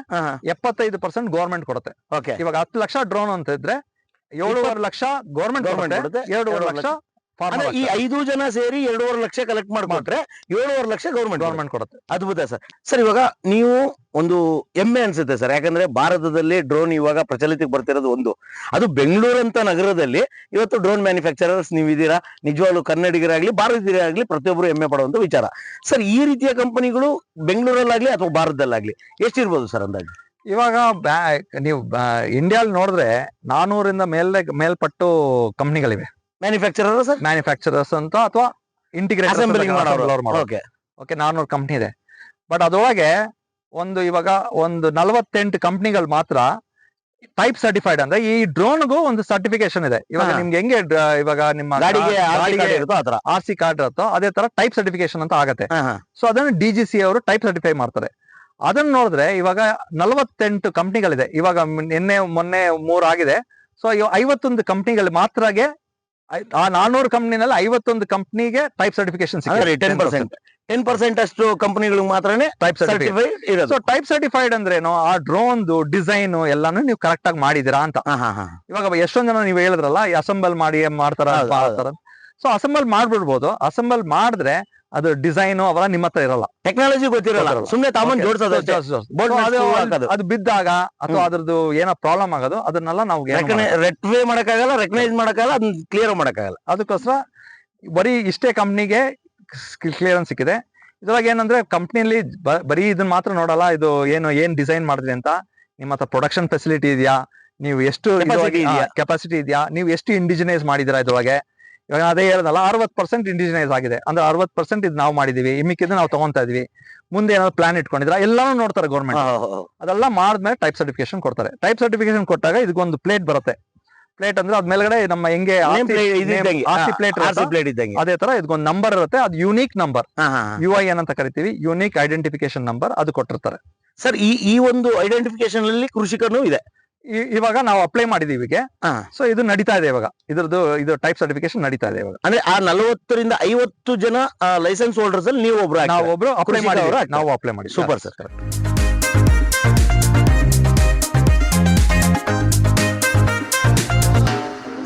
75% ಗೌರ್ಮೆಂಟ್ ಕೊಡುತ್ತೆ. ಇವಾಗ 10 ಲಕ್ಷ ಡ್ರೋನ್ ಅಂತ ಇದ್ರೆ 7.5 ಲಕ್ಷ ಗೌರ್ಮೆಂಟ್ ಕೊಡುತ್ತೆ, 2.5 ಲಕ್ಷ ಈ 5 ಜನ ಸೇರಿ 2.5 ಲಕ್ಷ ಕಲೆಕ್ಟ್ ಮಾಡ್ಕೊಂಡ್ರೆ 7.5 ಲಕ್ಷ ಗೌರ್ಮೆಂಟ್ ಕೊಡುತ್ತೆ. ಅದ್ಭುತ ಸರ್. ಇವಾಗ ನೀವು ಒಂದು ಹೆಮ್ಮೆ ಅನ್ಸುತ್ತೆ ಸರ್, ಯಾಕಂದ್ರೆ ಭಾರತದಲ್ಲಿ ಡ್ರೋನ್ ಇವಾಗ ಪ್ರಚಲಿತಕ್ಕೆ ಬರ್ತಿರೋದು ಒಂದು, ಅದು ಬೆಂಗಳೂರು ಅಂತ ನಗರದಲ್ಲಿ ಇವತ್ತು ಡ್ರೋನ್ ಮ್ಯಾನುಫ್ಯಾಕ್ಚರರ್ಸ್ ನೀವು ಇದೀರಾ. ನಿಜವಾಗ್ಲೂ ಕನ್ನಡಿಗರಾಗ್ಲಿ ಭಾರತೀಯರಾಗ್ಲಿ ಪ್ರತಿಯೊಬ್ಬರು ಹೆಮ್ಮೆ ಪಡುವಂತ ವಿಚಾರ ಸರ್. ಈ ರೀತಿಯ ಕಂಪನಿಗಳು ಬೆಂಗಳೂರಲ್ಲಾಗ್ಲಿ ಅಥವಾ ಭಾರತದಲ್ಲಾಗ್ಲಿ ಎಷ್ಟಿರ್ಬೋದು ಸರ್ ಅಂದಾಜು? ಇವಾಗ ನೀವು ಇಂಡಿಯಾಲ್ ನೋಡಿದ್ರೆ 400 ರಿಂದ ಮೇಲ್ಪಟ್ಟು ಕಂಪನಿಗಳಿವೆ. ಮ್ಯಾನುಫ್ಯಾಕ್ಚರರ್ಸ್ ಅಂತ ಅಥವಾ ಇಂಟಿಗ್ರೇಟರ್ 400 ಕಂಪ್ನಿ ಇದೆ. ಬಟ್ ಅದರೊಳಗೆ ಇವಾಗ ಒಂದು 48 ಕಂಪ್ನಿಗಳು ಮಾತ್ರ ಟೈಪ್ ಸರ್ಟಿಫೈಡ್. ಅಂದ್ರೆ ಈ ಡ್ರೋನ್ಗೂ ಒಂದು ಸರ್ಟಿಫಿಕೇಶನ್ ಇದೆ. ಇವಾಗ ನಿಮ್ಗೆ ಹೆಂಗೆ ಇವಾಗ ನಿಮ್ಮ RC ಕಾರ್ಡ್ ಇರುತ್ತೋ ಅದೇ ತರ ಟೈಪ್ ಸರ್ಟಿಫಿಕೇಶನ್ ಅಂತ ಆಗತ್ತೆ. ಸೊ ಅದನ್ನ DGC ಅವರು ಟೈಪ್ ಸರ್ಟಿಫೈ ಮಾಡ್ತಾರೆ. ಅದನ್ನ ನೋಡಿದ್ರೆ ಇವಾಗ 48 ಕಂಪ್ನಿಗಳಿದೆ. ಇವಾಗ ಮೊನ್ನೆ 3 ಆಗಿದೆ. ಸೊ 51 ಕಂಪ್ನಿಗಳು ಮಾತ್ರಗೆ ಆ 400 ಕಂಪ್ನಿನಲ್ಲಿ 51 ಕಂಪ್ನಿಗೆ ಟೈಪ್ ಸರ್ಟಿಫಿಕೇಶನ್ ಸಿಗುತ್ತೆ. 10% ಅಷ್ಟು ಕಂಪನಿಗಳಿಗೆ ಮಾತ್ರನೇ ಟೈಪ್ ಸರ್ಟಿಫೈಡ್ ಇರೋದು. ಸೊ ಟೈಪ್ ಸರ್ಟಿಫೈಡ್ ಅಂದ್ರೆ ಏನು, ಆ ಡ್ರೋನ್ ಡಿಸೈನ್ ಎಲ್ಲಾನು ನೀವು ಕರೆಕ್ಟ್ ಆಗಿ ಮಾಡಿದಿರಾ ಅಂತ. ಇವಾಗ ಎಷ್ಟೊಂದ್ ಜನ ನೀವು ಹೇಳಿದ್ರಲ್ಲ, ಅಸೆಂಬಲ್ ಮಾಡ್ತಾರ. So assemble ಮಾಡ್ಬಿಡ್ಬೋದು. ಅಸೆಂಬಲ್ ಮಾಡಿದ್ರೆ ಅದು ಡಿಸೈನ್ ಅವೆಲ್ಲ ನಿಮ್ಮ ಹತ್ರ ಇರಲ್ಲ, ಟೆಕ್ನಾಲಜಿ ಗೊತ್ತಿರಲ್ಲ, ಸುಮ್ನೆ ತಾಮನ್ ಜೋಡಿಸೋದು ಅದು ಬಿದ್ದಾಗ ಅಥವಾ ಅದ್ರದ್ದು ಏನೋ ಪ್ರಾಬ್ಲಮ್ ಆಗೋದು ಅದನ್ನೆಲ್ಲ ನಾವು ರೆಕ್ಟಿಫೈ ಮಾಡಕ್ಕಾಗಲ್ಲ, ರೆಕಗ್ನೈಸ್ ಮಾಡಕ್ಕಾಗಲ್ಲ, ಅದನ್ನ ಕ್ಲಿಯರ್ ಮಾಡಕ್ಕಾಗಲ್ಲ. ಅದಕ್ಕೋಸ್ಕರ ಬರೀ ಇಷ್ಟೇ ಕಂಪ್ನಿಗೆ ಕ್ಲಿಯರೆನ್ಸ್ ಸಿಕ್ಕಿದೆ. ಇದ್ರೊಳಗೆ ಏನಂದ್ರೆ ಕಂಪ್ನಿಯಲ್ಲಿ ಬರೀ ಇದನ್ನ ಮಾತ್ರ ನೋಡಲ್ಲ, ಇದು ಏನ್ ಡಿಸೈನ್ ಮಾಡಿದ್ರಿ ಅಂತ, ನಿಮ್ಮ ಹತ್ರ ಪ್ರೊಡಕ್ಷನ್ ಫೆಸಿಲಿಟಿ ಇದೆಯಾ, ನೀವು ಎಷ್ಟು ಕೆಪಾಸಿಟಿ ಇದೆಯಾ, ನೀವು ಎಷ್ಟು ಇಂಡಿಜಿನೈಸ್ ಮಾಡಿದಿರಾ ಇದ್ರೊಳಗೆ. ಇವಾಗ ಅದೇ ಹೇಳದಲ್ಲ, 60% ಇಂಡಿಜಿನೈಸ್ ಆಗಿದೆ ಅಂದ್ರೆ 60% ಇದು ನಾವು ಮಾಡಿದೀವಿ, ಮಿಕ್ಕಿದ್ದು ನಾವು ತಗೊಂತಾ ಇದೀವಿ, ಮುಂದೆ ಏನಾದ್ರು ಪ್ಲಾನ್ ಇಟ್ಕೊಂಡಿದ್ರ ಎಲ್ಲಾನು ನೋಡ್ತಾರೆ ಗೌರ್ಮೆಂಟ್. ಅದೆಲ್ಲ ಮಾಡಿದ್ಮೇಲೆ ಟೈಪ್ ಸರ್ಟಿಫಿಕೇಶನ್ ಕೊಡ್ತಾರೆ. ಟೈಪ್ ಸರ್ಟಿಫಿಕೇಶನ್ ಕೊಟ್ಟಾಗ ಇದಕ್ಕೊಂದು ಪ್ಲೇಟ್ ಬರುತ್ತೆ. ಪ್ಲೇಟ್ ಅಂದ್ರೆ ಅದ್ ಮೇಲ್ಗಡೆ ನಮ್ಮ ಹೆಂಗೆ ಪ್ಲೇಟ್ ಇದ್ದಂಗೆ ಅದೇ ತರ ಇದಕ್ಕೊಂದು ನಂಬರ್ ಇರುತ್ತೆ, ಅದು ಯೂನಿಕ್ ನಂಬರ್, UIN ಅಂತ ಕರಿತೀವಿ, ಯೂನಿಕ್ ಐಡೆಂಟಿಫಿಕೇಶನ್ ನಂಬರ್, ಅದು ಕೊಟ್ಟಿರ್ತಾರೆ. ಸರ್ ಈ ಒಂದು ಐಡೆಂಟಿಫಿಕೇಶನ್ ಅಲ್ಲಿ ಕೃಷಿಕನು ಇದೆ. ಇವಾಗ ನಾವು ಅಪ್ಲೈ ಮಾಡಿದೀವಿ, ಸೊ ಇದು ನಡೀತಾ ಇದೆ ಇವಾಗ, ಇದು ಟೈಪ್ ಸರ್ಟಿಫಿಕೇಶನ್ ನಡೀತಾ ಇದೆ ಇವಾಗ. ಅಂದ್ರೆ ಆ 40 ರಿಂದ 50 ಜನ ಲೈಸೆನ್ಸ್ ಹೋಲ್ಡರ್ಸ್ ಅಲ್ಲಿ ನೀವು ಒಬ್ರು ಅಪ್ಲೈ ಮಾಡಿ, ನಾವು ಅಪ್ಲೈ ಮಾಡಿ. Super sir.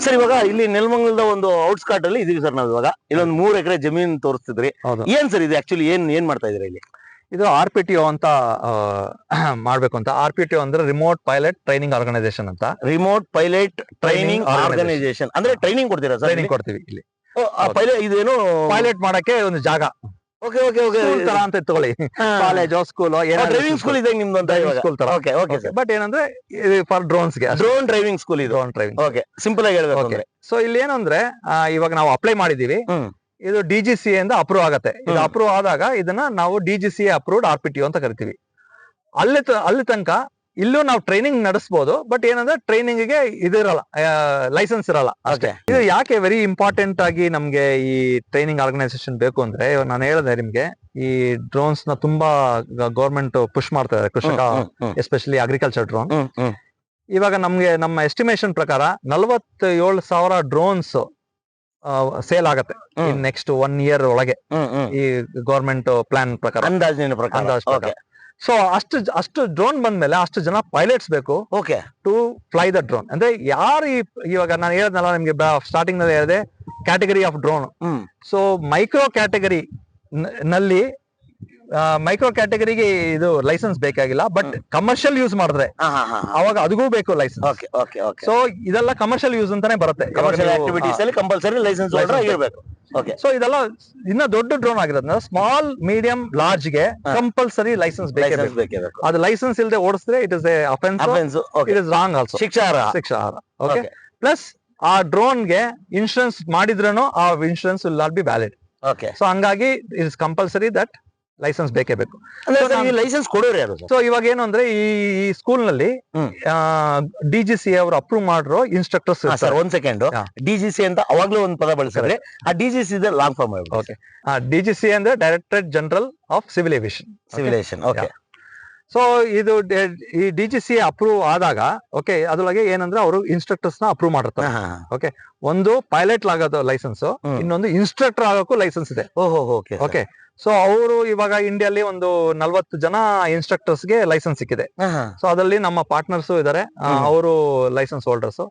ಸರ್ ಇವಾಗ ಇಲ್ಲಿ ನೆಲಮಂಗಲದ ಒಂದು ಔಟ್ಸ್ಕರ್ಟ್ ಅಲ್ಲಿ ಇದೀವಿ ಸರ್ ನಾವು. ಇವಾಗ ಇಲ್ಲೊಂದು 3 ಎಕರೆ ಜಮೀನು ತೋರಿಸ್ತಿದ್ರಿ. ಏನ್ ಸರ್ ಇದು ಆಕ್ಚುಲಿ ಏನ್ ಮಾಡ್ತಾ ಇದ್ರಿ ಇಲ್ಲಿ? ಇದು RPTO ಅಂತ ಮಾಡ್ಬೇಕು ಅಂತ. RPTO ಅಂದ್ರೆ ರಿಮೋಟ್ ಪೈಲಟ್ ಟ್ರೈನಿಂಗ್ ಆರ್ಗನೈಸೇಷನ್ ಅಂತ. ರಿಮೋಟ್ ಪೈಲಟ್ ಟ್ರೈನಿಂಗ್ ಆರ್ಗನೈಸೇಷನ್ ಅಂದ್ರೆ ಟ್ರೈನಿಂಗ್ ಕೊಡ್ತೀರಾ ಸರ್? ಟ್ರೈನಿಂಗ್ ಕೊಡ್ತೀವಿ ಇಲ್ಲಿ. ಇದೇನು ಪೈಲಟ್ ಮಾಡಕ್ಕೆ ಒಂದು ಜಾಗ ಓಕೆ ಓಕೆ ಓಕೆ ತರ ಅಂತ ತಗೊಳ್ಳಿ, ಕಾಲೇಜೋ ಸ್ಕೂಲೋ ಡ್ರೈವಿಂಗ್ ಸ್ಕೂಲ್ ಇದೆ ನಿಮ್ದು ಅಂತ ಸ್ಕೂಲ್ ತರ. Okay okay sir. ಬಟ್ ಏನಂದ್ರೆ ಫಾರ್ ಡ್ರೋನ್ಸ್ ಗೆ ಡ್ರೋನ್ ಡ್ರೈವಿಂಗ್ ಸ್ಕೂಲ್ ಇದು. Drone driving. ಓಕೆ, ಸಿಂಪಲ್ ಆಗಿ ಹೇಳ್ಬೇಕು ಅಂದ್ರೆ ಸೊ ಇಲ್ಲಿ ಏನಂದ್ರೆ ಇವಾಗ ನಾವು ಅಪ್ಲೈ ಮಾಡಿದೀವಿ, ಇದು DGCA ಇಂದ ಅಪ್ರೂವ್ ಆಗತ್ತೆ. ಇದು ಅಪ್ರೂವ್ ಆದಾಗ ಇದನ್ನ ನಾವು DGCA ಅಪ್ರೂವ್ಡ್ RPTO ಅಂತ ಕರಿತೀವಿ. ಅಲ್ಲಿ ತನಕ ಇಲ್ಲೂ ನಾವು ಟ್ರೈನಿಂಗ್ ನಡೆಸಬಹುದು, ಬಟ್ ಏನಂದ್ರೆ ಟ್ರೈನಿಂಗ್ ಗೆ ಇದಿರಲ್ಲ, ಲೈಸೆನ್ಸ್ ಇರಲ್ಲ ಅಷ್ಟೇ. ಇದು ಯಾಕೆ ವೆರಿ ಇಂಪಾರ್ಟೆಂಟ್ ಆಗಿ ನಮ್ಗೆ ಈ ಟ್ರೈನಿಂಗ್ ಆರ್ಗನೈಸೇಷನ್ ಬೇಕು ಅಂದ್ರೆ, ನಾನು ಹೇಳಿದೆ ನಿಮ್ಗೆ, ಈ ಡ್ರೋನ್ಸ್ ನ ತುಂಬಾ ಗೌರ್ಮೆಂಟ್ ಪುಷ್ ಮಾಡ್ತಾ ಇದೆ, ಕೃಷಿಕ ಎಸ್ಪೆಷಲಿ ಅಗ್ರಿಕಲ್ಚರ್ ಡ್ರೋನ್. ಇವಾಗ ನಮ್ಮ ಎಸ್ಟಿಮೇಷನ್ ಪ್ರಕಾರ 47,000 ಡ್ರೋನ್ಸ್ ಸೇಲ್ ಆಗತ್ತೆ ನೆಕ್ಸ್ಟ್ 1 year ಒಳಗೆ, ಈ ಗೌರ್ಮೆಂಟ್ ಪ್ಲಾನ್ ಪ್ರಕಾರ, ಅಂದಾಜಿನ ಪ್ರಕಾರ. ಸೊ ಅಷ್ಟು ಡ್ರೋನ್ ಬಂದ್ಮೇಲೆ ಅಷ್ಟು ಜನ ಪೈಲಟ್ಸ್ ಬೇಕು ಟು ಫ್ಲೈ ದ ಡ್ರೋನ್. ಅಂದ್ರೆ ಯಾರು ಇವಾಗ ನಾನು ಹೇಳಿದ್ನಲ್ಲ ನಿಮ್ಗೆ ಸ್ಟಾರ್ಟಿಂಗ್ ನಲ್ಲಿ ಹೇಳಿದೆ, category of drone. So micro category ನಲ್ಲಿ ಮೈಕ್ರೋ ಕ್ಯಾಟಗರಿಗೆ ಇದು ಲೈಸೆನ್ಸ್ ಬೇಕಾಗಿಲ್ಲ, ಬಟ್ ಕಮರ್ಷಿಯಲ್ ಯೂಸ್ ಮಾಡಿದ್ರೆ ಅವಾಗ ಅದಕ್ಕೂ ಬೇಕು ಲೈಸೆನ್ಸ್. ಸೊ ಇದೆಲ್ಲ ಕಮರ್ಷಿಯಲ್ ಯೂಸ್ ಅಂತಾನೆ ಬರುತ್ತೆ. ಕಂಪಲ್ಸರಿ ಲೈಸೆನ್ಸ್ ಇರಬೇಕು. ಸೊ ಇದೆಲ್ಲ ಇನ್ನ ದೊಡ್ಡ ಡ್ರೋನ್ ಆಗಿರೋದ್ರಿಂದ ಸ್ಮಾಲ್ ಮೀಡಿಯಂ ಲಾರ್ಜ್ ಗೆ ಕಂಪಲ್ಸರಿ ಲೈಸೆನ್ಸ್ ಬೇಕು. ಅದು ಲೈಸೆನ್ಸ್ ಇಲ್ಲದೆ ಓಡಿಸಿದ್ರೆ it is offence, it is wrong also, ಶಿಕ್ಷಾರ್ಹ. ಓಕೆ, ಪ್ಲಸ್ ಆ ಡ್ರೋನ್ ಗೆ ಇನ್ಶೂರೆನ್ಸ್ ಮಾಡಿದ್ರೂ ಆ insurance will not be valid. So ಹಂಗಾಗಿ it is compulsory that licence ಬೇಕೇ ಬೇಕು. ಲೈಸೆನ್ಸ್ ಕೊಡೋರು ಯಾರು? ಸೊ ಇವಾಗ ಏನು ಅಂದ್ರೆ ಈ ಸ್ಕೂಲ್ ನಲ್ಲಿ DGCA ಅವರು ಅಪ್ರೂವ್ ಮಾಡಿರೋ ಇನ್ಸ್ಟ್ರಕ್ಟರ್ಸ್. ಒಂದ್ ಸೆಕೆಂಡ್, DGCA ಅಂತ ಅವಾಗ್ಲೂ ಒಂದು ಪದ ಬಳಸಿದ್ರೆ, ಆ DGCA long form. Okay, DGCA ಅಂದ್ರೆ directorate general of civil aviation. Okay, so ಇದು ಈ DGCA ಅಪ್ರೂವ್ ಆದಾಗ, ಓಕೆ, ಅದ್ರೊಳಗೆ ಏನಂದ್ರೆ ಅವರು ಇನ್ಸ್ಟ್ರಕ್ಟರ್ಸ್ ನ ಅಪ್ರೂವ್ ಮಾಡಿರ್ತಾರೆ. ಓಕೆ, ಒಂದು ಪೈಲಟ್ ಆಗೋದು ಲೈಸೆನ್ಸ್, ಇನ್ನೊಂದು ಇನ್ಸ್ಟ್ರಕ್ಟರ್ ಆಗೋಕ್ಕೂ ಲೈಸೆನ್ಸ್ ಇದೆ. ಓಕೆ, ಸೊ ಅವರು ಇವಾಗ ಇಂಡಿಯಲ್ಲಿ ಒಂದು 40 ಜನ ಇನ್ಸ್ಟ್ರಕ್ಟರ್ಸ್ ಗೆ ಲೈಸೆನ್ಸ್ ಸಿಕ್ಕಿದೆ. ಸೊ ಅದರಲ್ಲಿ ನಮ್ಮ ಪಾರ್ಟ್ನರ್ಸ್ ಇದಾರೆ, ಅವರು ಲೈಸೆನ್ಸ್ ಹೋಲ್ಡರ್ಸ್.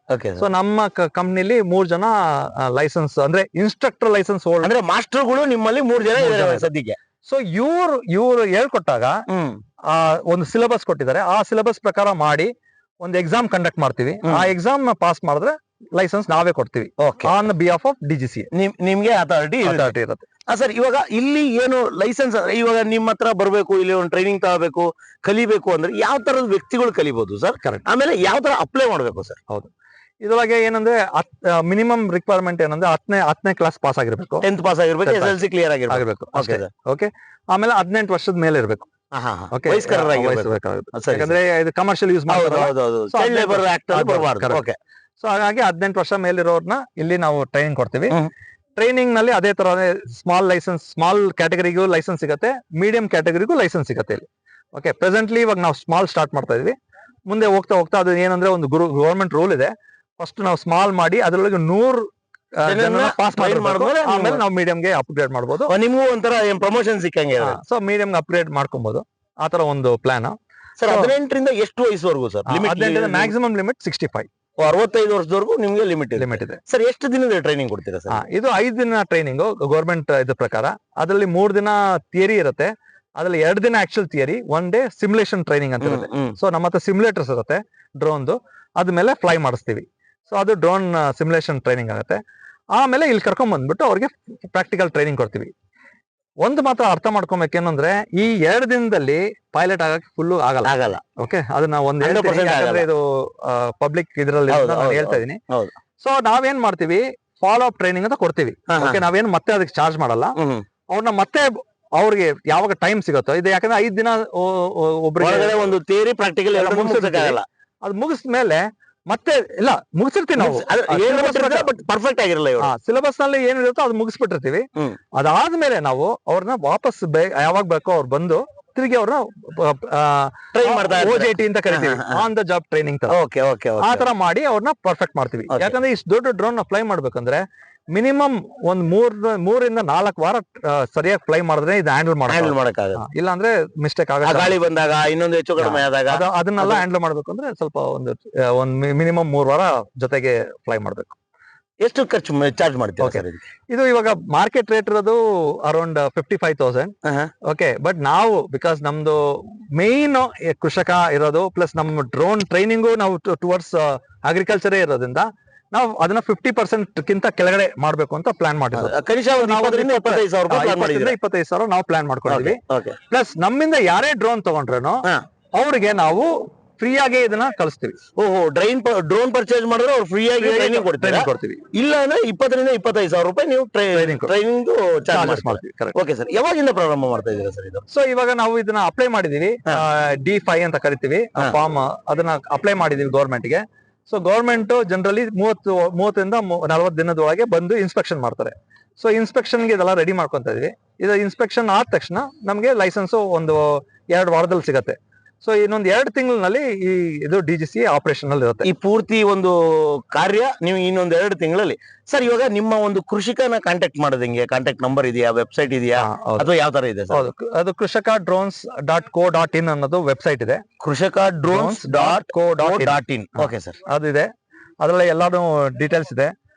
ಸೊ ನಮ್ಮ ಕಂಪ್ನಿಲಿ 3 ಜನ ಲೈಸೆನ್ಸ್ ಅಂದ್ರೆ ಇನ್ಸ್ಟ್ರಕ್ಟರ್ ಲೈಸೆನ್ಸ್ ಹೋಲ್ಡರ್, ಅಂದ್ರೆ ಮಾಸ್ಟರ್ಗಳು ನಿಮ್ಮಲ್ಲಿ 3 ಜನ ಇದ್ದಾರೆ ಸದ್ಯಕ್ಕೆ. ಸೊ ಇವ್ರು ಹೇಳ್ಕೊಟ್ಟಾಗ ಒಂದು ಸಿಲೆಬಸ್ ಕೊಟ್ಟಿದ್ದಾರೆ, ಆ ಸಿಲೆಬಸ್ ಪ್ರಕಾರ ಮಾಡಿ ಒಂದು ಎಕ್ಸಾಮ್ ಕಂಡಕ್ಟ್ ಮಾಡ್ತೀವಿ. ಆ ಎಕ್ಸಾಮ್ ಪಾಸ್ ಮಾಡಿದ್ರೆ ಲೈಸೆನ್ಸ್ ನಾವೇ ಕೊಡ್ತೀವಿ ಆನ್ ಬಿಹಾಫ್ ಆಫ್ DGCA. ನಿಮ್ಗೆ ಅಥಾರಿಟಿ ಇರುತ್ತೆ. ಸರ್ ಇವಾಗ ಇಲ್ಲಿ ಏನು ಲೈಸೆನ್ಸ್, ಇವಾಗ ನಿಮ್ಮ ಹತ್ರ ಬರ್ಬೇಕು, ಇಲ್ಲಿ ಒಂದು ಟ್ರೈನಿಂಗ್ ತಗೋಬೇಕು, ಕಲಿಬೇಕು ಅಂದ್ರೆ ಯಾವ ತರದ ವ್ಯಕ್ತಿಗಳು ಕಲಿಬಹುದು ಸರ್? ಕರೆಕ್ಟ್. ಆಮೇಲೆ ಯಾವ ತರ ಅಪ್ಲೈ ಮಾಡ್ಬೇಕು ಸರ್? ಹೌದು, ಇದ್ರೊಳಗೆ ಏನಂದ್ರೆ ಮಿನಿಮಮ್ ರಿಕ್ವೈರ್ಮೆಂಟ್ ಏನಂದ್ರೆ 10ನೇ ಕ್ಲಾಸ್ ಪಾಸ್ ಆಗಿರ್ಬೇಕು, 10th ಪಾಸ್ ಆಗಿರ್ಬೇಕು, SLC ಕ್ಲಿಯರ್ ಆಗಿರ್ಬೇಕು. ಓಕೆ, ಆಮೇಲೆ 18 ವರ್ಷದ ಮೇಲೆ ಇರ್ಬೇಕು. ಯಾಕಂದ್ರೆ ಇದು ಕಮರ್ಷಿಯಲ್ ಯೂಸ್ ಮಾಡ್ತಾರೆ. ಸೊ ಹಾಗಾಗಿ 18 ವರ್ಷ ಮೇಲಿರೋರ್ನ ಇಲ್ಲಿ ನಾವು ಟ್ರೈನಿಂಗ್ ಕೊಡ್ತೀವಿ. ಟ್ರೈನಿಂಗ್ ನಲ್ಲಿ ಅದೇ ತರ ಸ್ಮಾಲ್ ಕ್ಯಾಟಗರಿಗೂ ಲೈಸೆನ್ಸ್ ಸಿಗುತ್ತೆ, ಮೀಡಿಯಂ ಕ್ಯಾಟಗರಿಗೂ ಲೈಸೆನ್ಸ್ ಸಿಗುತ್ತೆ ಇಲ್ಲಿ. ಓಕೆ, ಪ್ರೆಸೆಂಟ್ಲಿ ಇವಾಗ ನಾವು ಸ್ಮಾಲ್ ಸ್ಟಾರ್ಟ್ ಮಾಡ್ತಾ ಇದೀವಿ. ಮುಂದೆ ಹೋಗ್ತಾ ಹೋಗ್ತಾ ಅದು ಏನಂದ್ರೆ ಒಂದು ಗವರ್ಮೆಂಟ್ ರೂಲ್ ಇದೆ, ಫಸ್ಟ್ ನಾವು ಸ್ಮಾಲ್ ಮಾಡಿ ಅದ್ರೊಳಗೆ 100 ಪಾಸ್ ಮಾಡಿದ್ಮೇಲೆ ಆಮೇಲೆ ನಾವು ಮೀಡಿಯಂಗೆ ಅಪ್ಗ್ರೇಡ್ ಮಾಡಬಹುದು. ನಿಮ್ಗೂ ಒಂಥರ ಪ್ರಮೋಷನ್ ಸಿಕ್ಕಂಗೆ. ಸೊ ಮೀಡಿಯಂ ಅಪ್ಗ್ರೇಡ್ ಮಾಡ್ಕೊಬಹುದು, ಆತರ ಒಂದು ಪ್ಲಾನ್. ಸರ್ 18 ರಿಂದ ಎಷ್ಟು ವಯಸ್ಸುವರೆಗೂ ಸರ್? Maximum limit 65. 65 ವರ್ಷದವರೆಗೂ ನಿಮ್ಗೆ ಲಿಮಿಟ್ ಇದೆ ಸರ್. ಎಷ್ಟು ದಿನದ ಟ್ರೈನಿಂಗ್ ಕೊಡ್ತೀರಾ ಸರ್? ಇದು 5 ದಿನ ಟ್ರೈನಿಂಗ್ ಗೌರ್ಮೆಂಟ್ ಇದ್ರ ಪ್ರಕಾರ. ಅದರಲ್ಲಿ 3 ದಿನ ಥಿಯರಿ ಇರುತ್ತೆ, ಅದ್ರಲ್ಲಿ 2 ದಿನ actual theory, 1 day simulation training ಅಂತ ಇರುತ್ತೆ. ಸೊ ನಮ್ಮ ಹತ್ರ ಸಿಮ್ಯುಲೇಟರ್ಸ್ ಇರುತ್ತೆ ಡ್ರೋನ್ದು, ಅದ್ಮೇಲೆ ಫ್ಲೈ ಮಾಡಿಸ್ತೀವಿ. ಸೊ ಅದು ಡ್ರೋನ್ ಸಿಮ್ಯುಲೇಷನ್ ಟ್ರೈನಿಂಗ್ ಆಗುತ್ತೆ. ಆಮೇಲೆ ಇಲ್ಲಿ ಕರ್ಕೊಂಡ್ ಬಂದ್ಬಿಟ್ಟು ಅವ್ರಿಗೆ ಪ್ರಾಕ್ಟಿಕಲ್ ಟ್ರೈನಿಂಗ್ ಕೊಡ್ತೀವಿ. ಒಂದು ಮಾತ್ರ ಅರ್ಥ ಮಾಡ್ಕೊಬೇಕೇನಂದ್ರೆ ಈ 2 ದಿನದಲ್ಲಿ ಪೈಲಟ್ ಆಗಕ್ಕೆ ಫುಲ್ ಆಗಲ್ಲ. ಓಕೆ, ಅದನ್ನ ಯಾಕಂದ್ರೆ ಇದು ಪಬ್ಲಿಕ್ ಇದ್ರಲ್ಲಿ ನಾನು ಹೇಳ್ತಾ ಇದೀನಿ. ಸೊ ನಾವೇನ್ ಮಾಡ್ತೀವಿ, ಫಾಲೋ ಅಪ್ ಟ್ರೈನಿಂಗ್ ಅಂತ ಕೊಡ್ತೀವಿ. ಓಕೆ, ನಾವೇನ್ ಮತ್ತೆ ಅದಕ್ಕೆ ಚಾರ್ಜ್ ಮಾಡಲ್ಲ. ಅವ್ರನ್ನ ಮತ್ತೆ ಅವ್ರಿಗೆ ಯಾವಾಗ ಟೈಮ್ ಸಿಗುತ್ತೋ, ಇದು ಯಾಕಂದ್ರೆ 5 ದಿನ ಒಬ್ಬರಿಗೆ ಒಂದು ಥಿಯರಿ ಪ್ರಾಕ್ಟಿಕಲ್ ಅದು ಮುಗಿಸ್ಮೇಲೆ ಮತ್ತೆ ಇಲ್ಲ ಮುಗಿಸಿರ್ತೀವಿ ನಾವು. ಪರ್ಫೆಕ್ಟ್ ಆಗಿರಲ್ಲ, ಸಿಲೆಬಸ್ ನಲ್ಲಿ ಏನಿರುತ್ತೋ ಅದು ಮುಗಿಸ್ಬಿಟ್ಟಿರ್ತೀವಿ. ಅದಾದ್ಮೇಲೆ ನಾವು ಅವ್ರನ್ನ ವಾಪಸ್ ಯಾವಾಗ ಬೇಕೋ ಅವ್ರು ಬಂದು ತಿರುಗಿ ಅವ್ರನ್ನ OJT ಅಂತ ಕರಿತೀವಿ, ಆನ್ ದ ಜಾಬ್ ಟ್ರೈನಿಂಗ್. ಆ ತರ ಮಾಡಿ ಅವ್ರನ್ನ ಪರ್ಫೆಕ್ಟ್ ಮಾಡ್ತೀವಿ. ಯಾಕಂದ್ರೆ ಇಷ್ಟು ದೊಡ್ಡ ಡ್ರೋನ್ ನ ಫ್ಲೈ ಮಾಡ್ಬೇಕಂದ್ರೆ ಮಿನಿಮಮ್ ಒಂದ್ 3 ರಿಂದ 4 ವಾರ ಸರಿಯಾಗಿ ಫ್ಲೈ ಮಾಡಿದ್ರೆ ಇದು ಹ್ಯಾಂಡಲ್ ಮಾಡಕ್ಕಾಗಲ್ಲ. ಇಲ್ಲ ಅಂದ್ರೆ ಮಿಸ್ಟೇಕ್ ಆಗುತ್ತೆ, ಗಾಳಿ ಬಂದಾಗ ಇನ್ನೊಂದು ಹೆಚ್ಚು ಕಡಿಮೆ ಆದಾಗ ಅದನ್ನೆಲ್ಲ ಹ್ಯಾಂಡಲ್ ಮಾಡ್ಬೇಕು ಅಂದ್ರೆ ಸ್ವಲ್ಪ ಒಂದು ಮಿನಿಮಮ್ 3 ವಾರ ಜೊತೆಗೆ ಫ್ಲೈ ಮಾಡ್ಬೇಕು. ಎಷ್ಟು ಖರ್ಚು ಚಾರ್ಜ್ ಮಾಡ್ತೀವಿ? ಇದು ಇವಾಗ ಮಾರ್ಕೆಟ್ ರೇಟ್ ಇರೋದು ಅರೌಂಡ್ 55,000. ಓಕೆ, ಬಟ್ ನಾವು ಬಿಕಾಸ್ ನಮ್ದು ಮೇನ್ ಕೃಷಕ ಇರೋದು ಪ್ಲಸ್ ನಮ್ಮ ಡ್ರೋನ್ ಟ್ರೈನಿಂಗು ನಾವು ಟುವರ್ಡ್ಸ್ ಅಗ್ರಿಕಲ್ಚರೇ ಇರೋದ್ರಿಂದ ನಾವು ಅದನ್ನ 50% ಕಿಂತ ಕೆಳಗಡೆ ಮಾಡ್ಬೇಕು ಅಂತ ಪ್ಲಾನ್ ಮಾಡಿದ್ವಿ. 25,000 ನಾವು ಪ್ಲಾನ್ ಮಾಡ್ಕೊಂಡಿದ್ವಿ. ಪ್ಲಸ್ ನಮ್ಮಿಂದ ಯಾರೇ ಡ್ರೋನ್ ತಗೊಂಡ್ರೇನು ಅವ್ರಿಗೆ ನಾವು ಫ್ರೀ ಆಗಿ ಇದನ್ನ ಕಳಿಸ್ತೀವಿ. ಡ್ರೋನ್ ಪರ್ಚೇಸ್ ಮಾಡಿದ್ರೆ ಅವ್ರು ಫ್ರೀ ಆಗಿ ಟ್ರೈನಿಂಗ್ ಕೊಡ್ತೀವಿ. ಇಲ್ಲ ಅಂದ್ರೆ 20,000 ರಿಂದ 25,000 ರೂಪಾಯಿ ನೀವು ಟ್ರೈನಿಂಗ್ ಚಾರ್ಜ್ ಮಾಡ್ತೀವಿ. ಓಕೆ ಸರ್, ಯಾವಾಗಿಂದ ಪ್ರಾರಂಭ ಮಾಡ್ತಾ ಇದ್ದೀರಾ ಸರ್ ಇದು? ಸೊ ಇವಾಗ ನಾವು ಇದನ್ನ ಅಪ್ಲೈ ಮಾಡಿದೀವಿ, D5 ಅಂತ ಕರಿತೀವಿ ಫಾರ್ಮ್. ಅದನ್ನ ಅಪ್ಲೈ ಮಾಡಿದೀವಿ ಗೌರ್ಮೆಂಟ್ ಗೆ. ಸೊ ಗೌರ್ಮೆಂಟ್ ಜನರಲಿ 30 ರಿಂದ 40 ದಿನದೊಳಗೆ ಬಂದು ಇನ್ಸ್ಪೆಕ್ಷನ್ ಮಾಡ್ತಾರೆ. ಸೊ ಇನ್ಸ್ಪೆಕ್ಷನ್ ಗೆ ಇದೆಲ್ಲ ರೆಡಿ ಮಾಡ್ಕೊಂತ ಇದೀವಿ. ಇದು ಇನ್ಸ್ಪೆಕ್ಷನ್ ಆದ ತಕ್ಷಣ ನಮ್ಗೆ ಲೈಸೆನ್ಸ್ ಒಂದು 2 ವಾರದಲ್ಲಿ ಸಿಗತ್ತೆ. ಸೊ ಇನ್ನೊಂದು 2 ತಿಂಗಳಲ್ಲಿ ಇದು DGC ಆಪರೇಷನ್ ಅಲ್ಲಿ ಇರುತ್ತೆ. ಈ ಪೂರ್ತಿ ಒಂದು ಕಾರ್ಯ ನೀವು ಇನ್ನೊಂದು 2 ತಿಂಗಳಲ್ಲಿ. ಸರ್, ಇವಾಗ ನಿಮ್ಮ ಒಂದು ಕೃಷಿಕನ ಕಾಂಟ್ಯಾಕ್ಟ್ ಮಾಡೋದು ಹೆಂಗೆ? ಕಾಂಟ್ಯಾಕ್ಟ್ ನಂಬರ್ ಇದೆಯಾ, ವೆಬ್ಸೈಟ್ ಇದೆಯಾ, ಅಥವಾ ಯಾವ ತರ ಇದೆ? ಅದು krishakadrones.co.in ಅನ್ನೋದು ವೆಬ್ಸೈಟ್ ಇದೆ. krishakadrones.co.in. ಓಕೆ ಸರ್, ಅದಿದೆ. ಅದ್ರಲ್ಲಿ ಎಲ್ಲಾನು ಡೀಟೇಲ್ಸ್ ಇದೆ.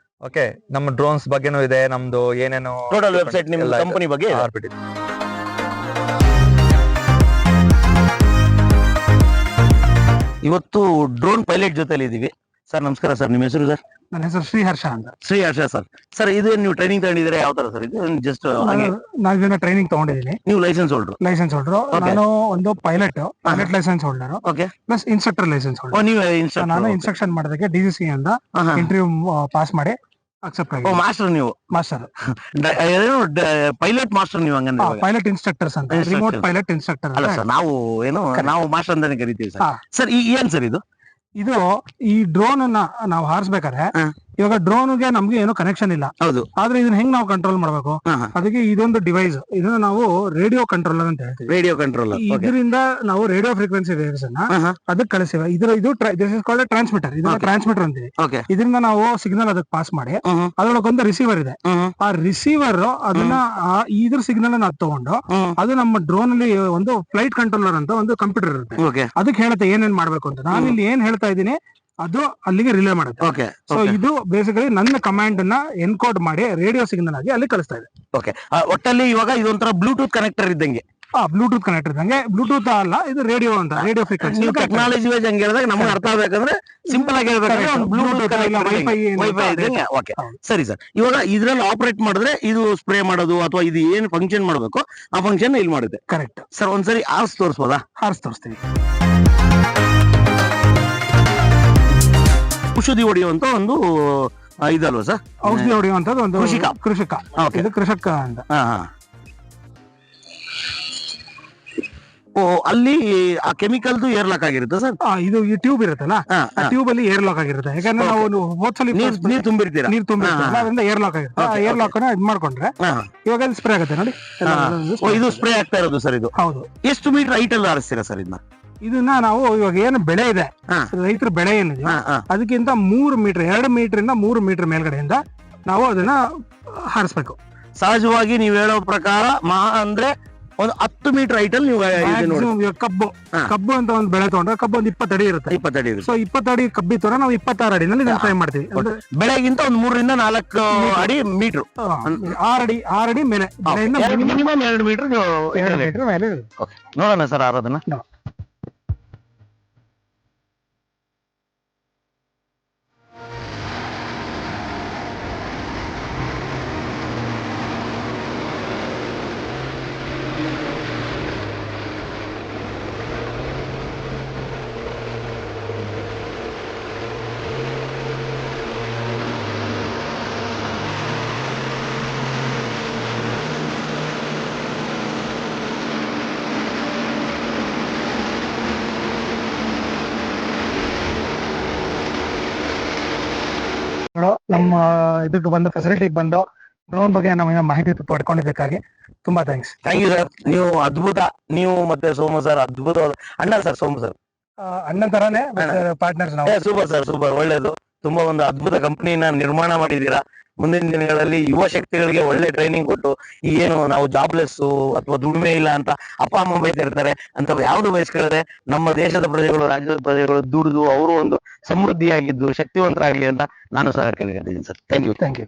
ಓಕೆ, ನಮ್ಮ ಡ್ರೋನ್ಸ್ ಬಗ್ಗೆನೂ ಇದೆ, ನಮ್ದು ಏನೇನು ಟೋಟಲ್ ವೆಬ್ಸೈಟ್ ನಿಮ್ಮ ಕಂಪನಿ ಬಗ್ಗೆ ಇವತ್ತು ಡ್ರೋನ್ ಪೈಲಟ್ ಜೊತೆಲಿ ಇದೀವಿ. ಸರ್ ನಮಸ್ಕಾರ ಸರ್, ನಿಮ್ಮ ಹೆಸರು ಸರ್? ನನ್ನ ಹೆಸರು ಶ್ರೀಹರ್ಷ ಅಂತ. ಶ್ರೀಹರ್ಷ ಸರ್. ಸರ್, ಇದು ನೀವು ಟ್ರೈನಿಂಗ್ ತಗೊಂಡಿದ್ರೆ ಯಾವ ತರ ಸರ್? ಇದು ಜಸ್ಟ್ ನಾನು ಟ್ರೈನಿಂಗ್ ತಗೊಂಡಿದ್ದೀನಿ. ನೀವು ಲೈಸೆನ್ಸ್ ಹೋಲ್ಡರ್? ನಾನು ಒಂದು pilot licence holder, plus instructor licence holder. ನೀವು ನಾನು ಇನ್ಸ್ಟ್ರಕ್ಷನ್ ಮಾಡೋದಕ್ಕೆ DGC ಅಂತ ಇಂಟರ್ವ್ಯೂ ಪಾಸ್ ಮಾಡಿ ಅಕ್ಸೆಪ್ಟ್ ಆಗಿದೆ. ಮಾಸ್ಟರ್ ನೀವು? ಮಾಸ್ಟರ್, ಪೈಲಟ್ ಮಾಸ್ಟರ್ ನೀವು? ಹಂಗಂದ್ರೆ ಪೈಲಟ್ ಇನ್ಸ್ಟ್ರಕ್ಟರ್ಸ್ ಅಂತ, ರಿಮೋಟ್ ಪೈಲಟ್ ಇನ್ಸ್ಟ್ರಕ್ಟರ್ ಅಲ್ಲ ಸರ್, ನಾವು ಮಾಸ್ಟರ್ ಅಂತಾನೆ ಕರಿತೀವಿ ಸರ್. ಸರ್, ಏನ್ ಸರ್ ಇದು? ಈ ಡ್ರೋನ್ ಅನ್ನ ನಾವು ಹಾರಿಸ್ಬೇಕಾದ್ರೆ ಇವಾಗ ಡ್ರೋನ್ಗೆ ನಮ್ಗೆ ಏನೋ ಕನೆಕ್ಷನ್ ಇಲ್ಲ. ಹೌದು. ಆದ್ರೆ ಇದನ್ನ ಹೆಂಗ್ ನಾವು ಕಂಟ್ರೋಲ್ ಮಾಡ್ಬೇಕು? ಅದಕ್ಕೆ ಇದೊಂದು ಡಿವೈಸ್, ಇದನ್ನ ನಾವು ರೇಡಿಯೋ ಕಂಟ್ರೋಲರ್ ಅಂತ ಹೇಳ್ತೀವಿ. Radio controller. ಇದರಿಂದ ನಾವು ರೇಡಿಯೋ ಫ್ರೀಕ್ವೆನ್ಸಿ ವೇವ್ಸ್ ಅನ್ನ ಅದಕ್ಕೆ ಕಳಿಸ್ತೀವಿ. ಇದು ಟ್ರಾನ್ಸ್ಮಿಟರ್. ಇದನ್ನ ಟ್ರಾನ್ಸ್ಮಿಟರ್ ಅಂತೀವಿ. ಇದರಿಂದ ನಾವು ಸಿಗ್ನಲ್ ಅದಕ್ಕೆ ಪಾಸ್ ಮಾಡಿ ಅದ್ರೊಳಗೊಂದು ರಿಸೀವರ್ ಇದೆ. ಆ ರಿಸೀವರ್ ಅದನ್ನ ಇದ್ರ ಸಿಗ್ನಲ್ ಅನ್ನ ತಗೊಂಡು ಅದು ನಮ್ಮ ಡ್ರೋನ್ ಅಲ್ಲಿ ಒಂದು ಫ್ಲೈಟ್ ಕಂಟ್ರೋಲರ್ ಅಂತ ಒಂದು ಕಂಪ್ಯೂಟರ್ ಇರುತ್ತೆ. ಅದಕ್ಕೆ ಹೇಳುತ್ತೆ ಏನೇನ್ ಮಾಡ್ಬೇಕು ಅಂತ. ನಾನು ಇಲ್ಲಿ ಏನ್ ಹೇಳ್ತಾ ಇದ್ದೀನಿ ಅದು ಅಲ್ಲಿಗೆ ರಿಲೇ ಮಾಡುತ್ತೆ. ಸೊ ಇದು ಬೇಸಿಕಲಿ ನನ್ನ ಕಮಾಂಡ್ ಅನ್ನ ಎನ್ಕೋಡ್ ಮಾಡಿ ರೇಡಿಯೋ ಸಿಗ್ನಲ್ ಆಗಿ ಅಲ್ಲಿ ಕಳಿಸ್ತಾ ಇದೆ. ಒಟ್ಟಲ್ಲಿ ಇವಾಗ ಇದೊಂಥರ ಬ್ಲೂಟೂತ್ ಕನೆಕ್ಟರ್ ಇದ್ದಂಗೆ. ಬ್ಲೂಟೂತ್ ಕನೆಕ್ಟರ್ ಇದ್ದಂಗೆ. ಬ್ಲೂಟೂತ್ ಅಲ್ಲ, ಇದು ರೇಡಿಯೋ ಅಂತ, ರೇಡಿಯೋ ಫ್ರೀಕ್ವೆನ್ಸಿ. ಟೆಕ್ನಾಲಜಿ ವೈಸ್ ಹಂಗೆ ಹೇಳಿದಾಗ ನಮ್ಗೆ ಅರ್ಥ ಆಗ್ಬೇಕಂದ್ರೆ ಸಿಂಪಲ್ ಆಗಿ ಹೇಳ್ಬೇಕಾದ್ರೆ ಬ್ಲೂಟೂತ್ ವೈಫೈ ಇದ್ದಂಗೆ. ಓಕೆ, ಸರಿ ಸರ್. ಇವಾಗ ಇದ್ರಲ್ಲಿ ಆಪರೇಟ್ ಮಾಡಿದ್ರೆ ಇದು ಸ್ಪ್ರೇ ಮಾಡೋದು ಅಥವಾ ಇದು ಏನು ಫಂಕ್ಷನ್ ಮಾಡಬೇಕು ಆ ಫಂಕ್ಷನ್ ಇಲ್ಲಿ ಮಾಡುತ್ತೆ. Correct sir. ಒಂದ್ಸರಿ ಆರ್ಸ್ ತೋರಿಸ್ಬೋದಾ? ಆರ್ಸ್ ತೋರಿಸ್ತೀವಿ. ಔಷಧಿ ಹೊಡೆಯುವಂತ ಒಂದು ಇದಲ್ವಾ ಸರ್? ಔಷಧಿ ಹೊಡೆಯುವಂತದ್ದು ಒಂದು ಕೃಷಿಕ. ಇದು ಕೃಷಕ ಅಂತ. ಅಲ್ಲಿ ಆ ಕೆಮಿಕಲ್ದು ಏರ್ ಲಾಕ್ ಆಗಿರುತ್ತೆ ಸರ್? ಇದು ಈ ಟ್ಯೂಬ್ ಇರುತ್ತಲ್ಲ, ಆ ಟ್ಯೂಬ್ ಅಲ್ಲಿ ಏರ್ ಲಾಕ್ ಆಗಿರುತ್ತೆ. ಯಾಕಂದ್ರೆ ನಾವು ಹೋದ್ಸಲಿ ನೀರ್ ತುಂಬಿರ್ತೀರಾ, ನೀರ್ ತುಂಬಿರ್ತೀರ, ಅದರಿಂದ ಏರ್ ಲಾಕ್ ಆಗಿರುತ್ತೆ. ಆ ಏರ್ ಲಾಕ್ ಅನ್ನ ಇದ್ ಮಾಡ್ಕೊಂಡ್ರೆ ಇವಾಗ ಸ್ಪ್ರೇ ಆಗುತ್ತೆ ನೋಡಿ. ಇದು ಸ್ಪ್ರೇ ಆಗ್ತಾ ಇರೋದು ಸರ್? ಇದು ಹೌದು. ಎಷ್ಟು ಮೀಟರ್ ಹೈಟ್ ಅಲ್ಲಿ ಹಾರಿಸ್ತೀರಾ ಸರ್ ಇದನ್ನ? ಇದನ್ನ ನಾವು ಇವಾಗ ಏನು ಬೆಳೆ ಇದೆ, ರೈತರ ಬೆಳೆ ಏನಿದೆ ಅದಕ್ಕಿಂತ 3 ಮೀಟರ್ 2 ಮೀಟರ್ ಇಂದ 3 ಮೀಟರ್ ಮೇಲ್ಗಡೆಯಿಂದ ನಾವು ಅದನ್ನ ಹಾರಿಸ್ಬೇಕು. ಸಹಜವಾಗಿ ನೀವ್ ಹೇಳೋ ಪ್ರಕಾರ ಅಂದ್ರೆ ಒಂದು 10 ಮೀಟರ್ ಹೈಟ್ ಅಲ್ಲಿ ನೀವು ಇದು ನೋಡಿ. Maximum ಇವಾಗ ಕಬ್ಬು ಅಂತ ಒಂದು ಬೆಳೆ ತಗೊಂಡ್ರೆ ಕಬ್ಬು ಒಂದು 20 ಅಡಿ ಇರುತ್ತೆ. 20 ಅಡಿ ಇರುತ್ತೆ. ಸೊ 20 ಅಡಿ ಕಬ್ಬಿ ತರ ನಾವು 26 ಅಡಿನಲ್ಲಿ ಟ್ರೈ ಮಾಡ್ತೀವಿ. ಬೆಳೆಗಿಂತ ಒಂದು 3 ರಿಂದ 4 ಅಡಿ ಮೀಟರ್, 6 ಅಡಿ ಮೇಲೆ ಮಿನಿಮಮ್ 2 ಮೀಟರ್ ನೀವು 2 ಮೀಟರ್ ಮೇಲೆ. ನೋಡೋಣ ಸರ್ ಆರೋದನ್ನ. ನಮ್ಮ ಇದಕ್ಕೆ ಬಂದು ಫೆಸಿಲಿಟಿಗೆ ಬಂದು ಡ್ರೋನ್ ಬಗ್ಗೆ ನಮಗೆ ಮಾಹಿತಿ ಪಡ್ಕೊಂಡಿದ್ದಕ್ಕಾಗಿ ತುಂಬಾ ಥ್ಯಾಂಕ್ಸ್. Thank you sir. ನೀವು ಅದ್ಭುತ. ನೀವು ಮತ್ತೆ ಸೋಮ ಸರ್ ಅದ್ಭುತವಾದ ಅಣ್ಣ ಸರ್. ಸೋಮ ಸರ್ ಅಣ್ಣನ್ ತರಾನೇ ಪಾರ್ಟ್ನರ್ಸ್ ನಾವು. Super sir, super. ಒಳ್ಳೇದು. ತುಂಬಾ ಒಂದು ಅದ್ಭುತ ಕಂಪನಿನ ನಿರ್ಮಾಣ ಮಾಡಿದೀರಾ. ಮುಂದಿನ ದಿನಗಳಲ್ಲಿ ಯುವ ಶಕ್ತಿಗಳಿಗೆ ಒಳ್ಳೆ ಟ್ರೈನಿಂಗ್ ಕೊಟ್ಟು, ಏನು ನಾವು ಜಾಬ್ಲೆಸ್ ಅಥವಾ ದುಡಿಮೆ ಇಲ್ಲ ಅಂತ ಅಪ್ಪ ಅಮ್ಮ ಬೈತಿರ್ತಾರೆ, ಅಂತ ಯಾವ್ದು ಬಯಸ್ಕೊಳ್ಳದೆ ನಮ್ಮ ದೇಶದ ಪ್ರಜೆಗಳು, ರಾಜ್ಯದ ಪ್ರಜೆಗಳು ದುಡಿದು ಅವರು ಒಂದು ಸಮೃದ್ಧಿಯಾಗಿದ್ದು ಶಕ್ತಿವಂತರಾಗಲಿ ಅಂತ ನಾನು ಸಹ ಕೇಳ್ಕೊಂಡಿದ್ದೀನಿ ಸರ್. Thank you.